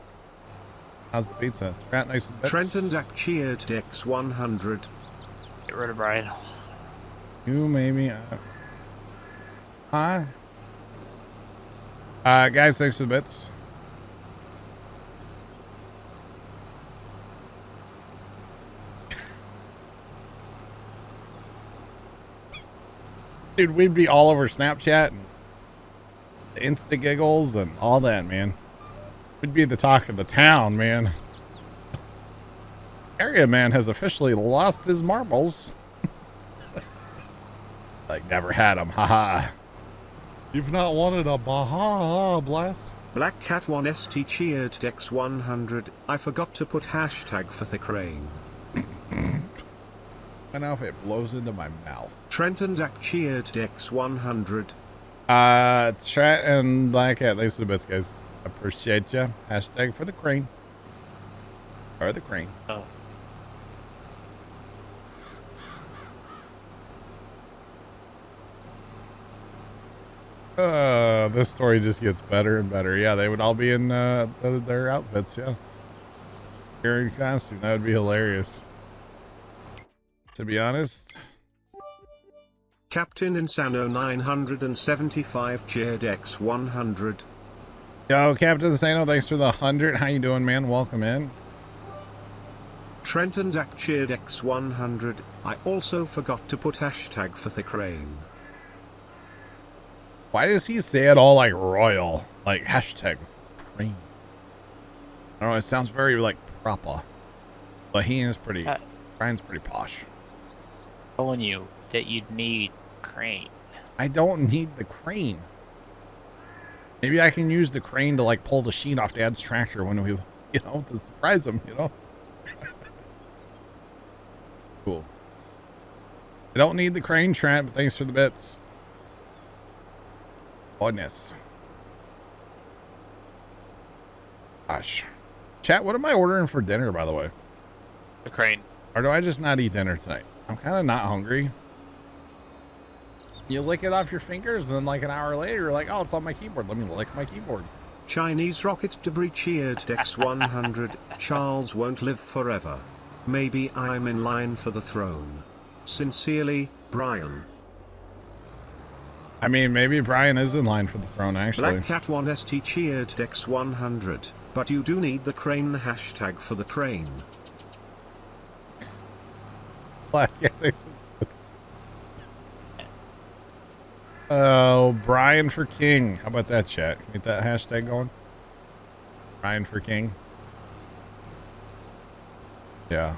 How's the pizza? Fat, nice and bits. Trent and Zach cheered Dex 100. Get rid of Brian. You maybe. Huh? Guys, thanks for the bits. Dude, we'd be all over Snapchat and Insta giggles and all that, man. We'd be the talk of the town, man. Area man has officially lost his marbles. Like, never had them. Haha. You've not wanted a Baja Blast? Black Cat 1ST cheered Dex 100. I forgot to put hashtag for the crane. And now if it blows into my mouth. Trent and Zach cheered Dex 100. Chat and Black Cat, thanks for the bits, guys. Appreciate ya. Hashtag for the crane. Or the crane. Oh. This story just gets better and better. Yeah, they would all be in their outfits, yeah. Carrying costume, that would be hilarious. To be honest. Captain Insano 975 cheered X 100. Yo, Captain Insano, thanks for the 100. How you doing, man? Welcome in. Trent and Zach cheered X 100. I also forgot to put hashtag for the crane. Why does he say it all like royal? Like hashtag crane. I don't know, it sounds very like proper. But he is pretty, Brian's pretty posh. Telling you that you'd need crane. I don't need the crane. Maybe I can use the crane to like pull the sheet off Dad's tractor when we, you know, to surprise him, you know? Cool. I don't need the crane, Trent, but thanks for the bits. Goodness. Gosh. Chat, what am I ordering for dinner, by the way? The crane. Or do I just not eat dinner tonight? I'm kind of not hungry. You lick it off your fingers, and then like an hour later, you're like, oh, it's on my keyboard. Let me lick my keyboard. Chinese rocket debris cheered Dex 100. Charles won't live forever. Maybe I'm in line for the throne. Sincerely, Brian. I mean, maybe Brian is in line for the throne, actually. Black Cat 1ST cheered Dex 100. But you do need the crane hashtag for the crane. Black Cat, thanks for the bits. Oh, Brian for King. How about that, chat? Get that hashtag going. Brian for King. Yeah.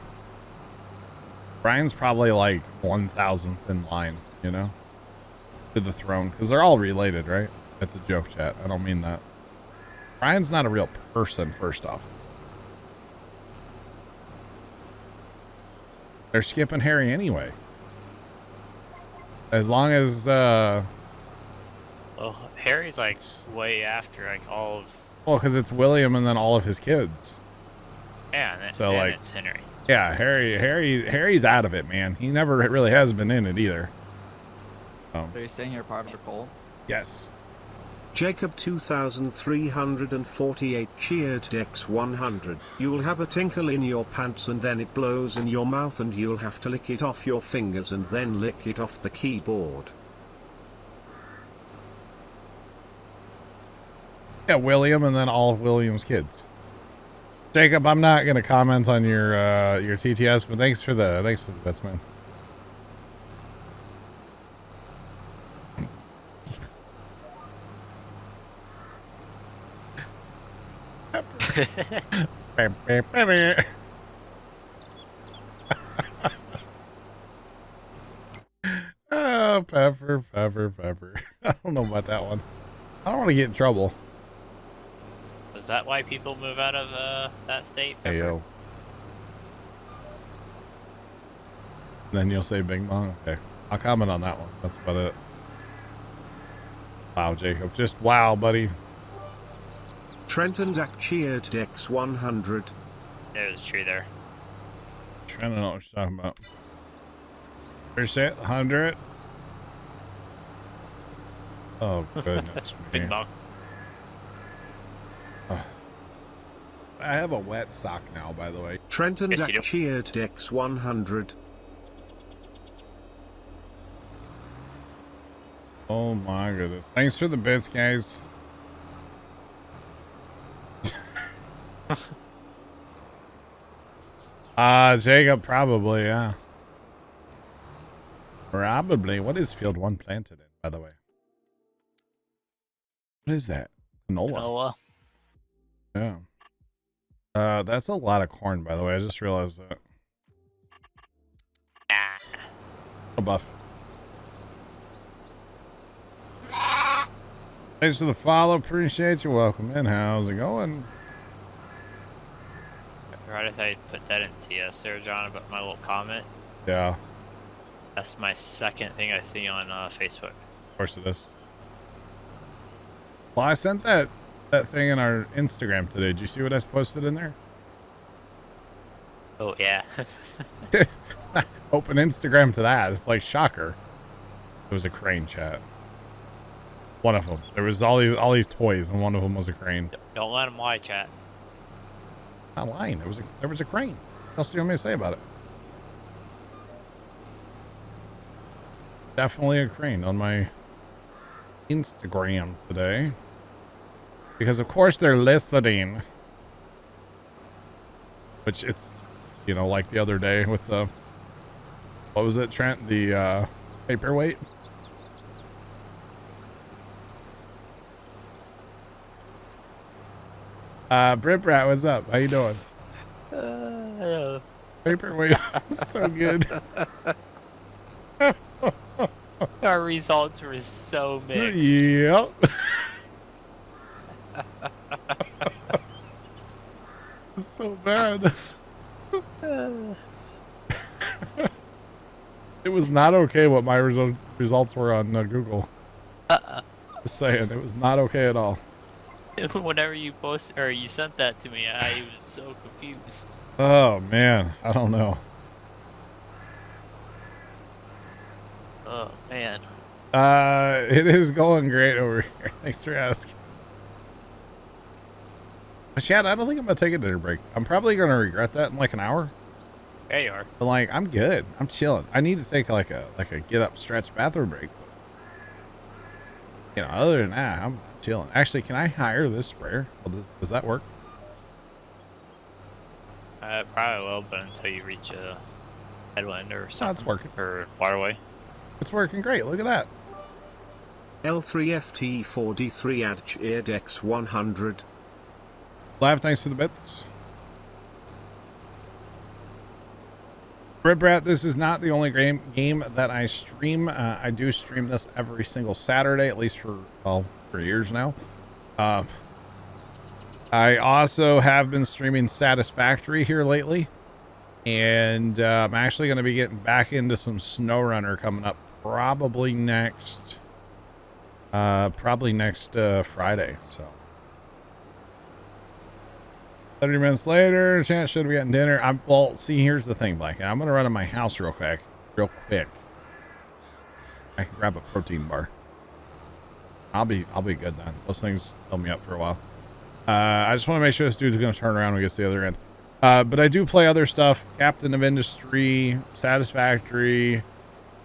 Brian's probably like 1,000th in line, you know? To the throne. Because they're all related, right? That's a joke, chat. I don't mean that. Brian's not a real person, first off. They're skipping Harry anyway. As long as, Well, Harry's like way after like all of. well, because it's William and then all of his kids. Yeah, and then, So, then like, it's Henry. Yeah, Harry's out of it, man. He never really has been in it either. So you're saying you're part of the poll? Yes. Jacob 2348 cheered Dex 100. You'll have a tinkle in your pants and then it blows in your mouth and you'll have to lick it off your fingers and then lick it off the keyboard. Yeah, William and then all of William's kids. Jacob, I'm not gonna comment on your TTS, but thanks for the bits, man. Oh, pepper. I don't know about that one. I don't want to get in trouble. Is that why people move out of that state? Hey, yo. Then you'll say Bing Bong? Okay. I'll comment on that one. That's about it. Wow, Jacob. Just wow, buddy. Trent and Zach cheered Dex 100. There's a tree there. Trying to know what you're talking about. Percent 100. Oh goodness Big me. bong. I have a wet sock now, by the way. Trent and Yes, you Zach do. cheered Dex 100. Oh my goodness. Thanks for the bits, guys. Jacob, probably, yeah. Probably. What is field 1 planted in, by the way? What is that? Canola. Noah. Yeah. That's a lot of corn, by the way. I just realized that. Ah. A buff. Thanks for the follow. Appreciate you. Welcome in. How's it going? Right as I put that in TS there, John, about my little comment. Yeah. That's my second thing I see on Facebook. Of course it is. Well, I sent that thing in our Instagram today. Did you see what I posted in there? Oh yeah. Open Instagram to that. It's like shocker. It was a crane, chat. One of them. There was all these toys, and one of them was a crane. Don't let them lie, chat. Not lying. There was a crane. What else do you want me to say about it? Definitely a crane on my Instagram today. Because of course they're listening. Which it's, you know, like the other day with the, what was it, Trent? The paperweight? Brit Brat, what's up? How you doing? Paperweight was so good. Our results were so mixed. Yep. So bad. It was not okay what my results were on Google. Just saying, it was not okay at all. Whenever you post or you sent that to me, I was so confused. Oh man, I don't know. Oh man. It is going great over here. Thanks for asking. But Chad, I don't think I'm gonna take a dinner break. I'm probably gonna regret that in like an hour. There you are. But like, I'm good. I'm chilling. I need to take like a get up stretch bathroom break. You know, other than that, I'm chilling. Actually, can I hire this sprayer? Well, does that work? Probably will, but until you reach a headwind or something. No, it's working. Or waterway. It's working great. Look at that. L3FT4D3 add cheered X100. Live, thanks for the bits. Brit Brat, this is not the only game that I stream. I do stream this every single Saturday, at least for years now. I also have been streaming Satisfactory here lately. And I'm actually going to be getting back into some SnowRunner coming up probably next Friday. So 30 minutes later, chance should be getting dinner. Well, see, here's the thing, Blake. I'm gonna run to my house real quick. I can grab a protein bar. I'll be good then. Those things fill me up for a while. I just want to make sure this dude's gonna turn around when we get to the other end. But I do play other stuff. Captain of Industry, Satisfactory,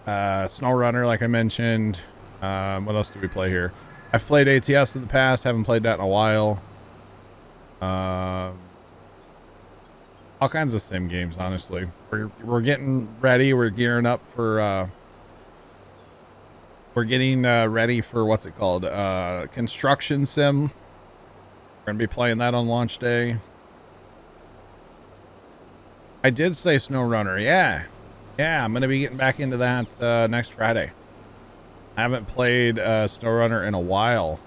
SnowRunner, like I mentioned. What else do we play here? I've played ATS in the past. Haven't played that in a while. All kinds of sim games, honestly. We're getting ready. We're gearing up for we're getting ready for what's it called? Construction sim. We're gonna be playing that on launch day. I did say SnowRunner. Yeah, I'm gonna be getting back into that next Friday. I haven't played SnowRunner in a while.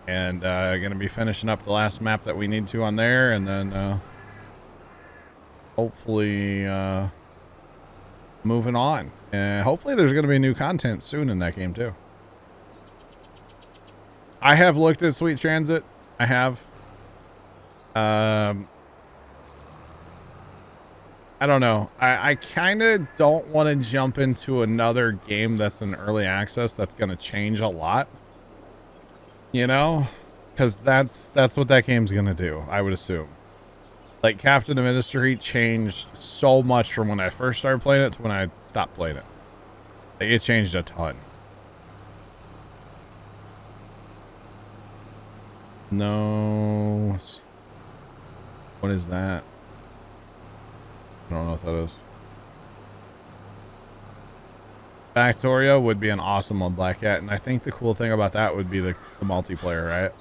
And gonna be finishing up the last map that we need to on there, and then hopefully moving on. And hopefully there's gonna be new content soon in that game too. I have looked at Sweet Transit. I have. I don't know. I kind of don't want to jump into another game that's in early access that's gonna change a lot. You know, because that's what that game's gonna do, I would assume. Like, Captain of Industry changed so much from when I first started playing it to when I stopped playing it. Like, it changed a ton. No. What is that? I don't know what that is. Factorio would be an awesome on Black Cat, and I think the cool thing about that would be the multiplayer, right?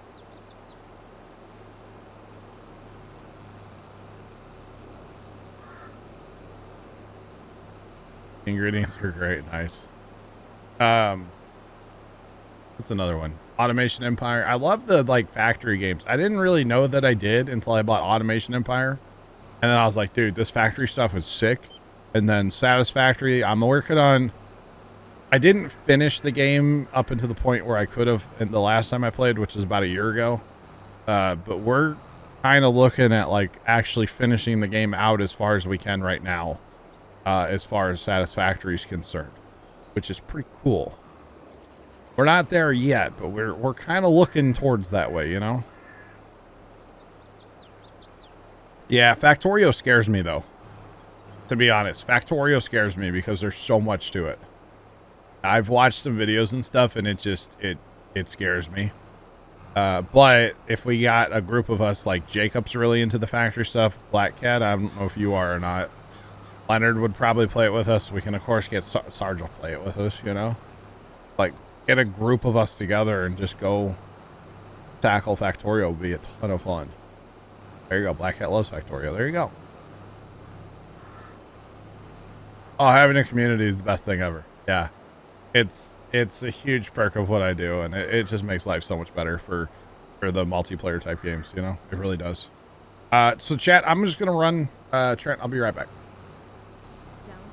Ingredients are great, nice. What's another one? Automation Empire. I love the like factory games. I didn't really know that I did until I bought Automation Empire. And then I was like, dude, this factory stuff is sick. And then Satisfactory, I'm working on... I didn't finish the game up until the point where I could have in the last time I played, which was about a year ago. But we're kind of looking at like actually finishing the game out as far as we can right now. As far as Satisfactory is concerned. Which is pretty cool. We're not there yet, but we're kind of looking towards that way, you know? Yeah, Factorio scares me, though. To be honest, Factorio scares me because there's so much to it. I've watched some videos and stuff, and it scares me. But if we got a group of us, like Jacob's really into the factory stuff, Black Cat, I don't know if you are or not. Leonard would probably play it with us. We can, of course, get Sarge will play it with us, you know? Like, get a group of us together and just go tackle Factorio would be a ton of fun. There you go. Black Cat loves Factorio. There you go. Oh, having a community is the best thing ever. Yeah. It's a huge perk of what I do, and it just makes life so much better for the multiplayer type games, you know? It really does. So chat, I'm just going to run, Trent, I'll be right back.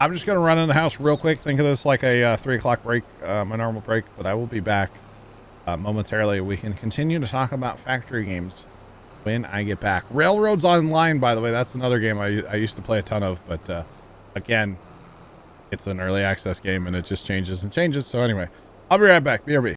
I'm just going to run in the house real quick. Think of this like a 3 o'clock break, my normal break, but I will be back momentarily. We can continue to talk about factory games when I get back. Railroads Online, by the way, that's another game I used to play a ton of, but again, it's an early access game and it just changes and changes. So anyway, I'll be right back. BRB.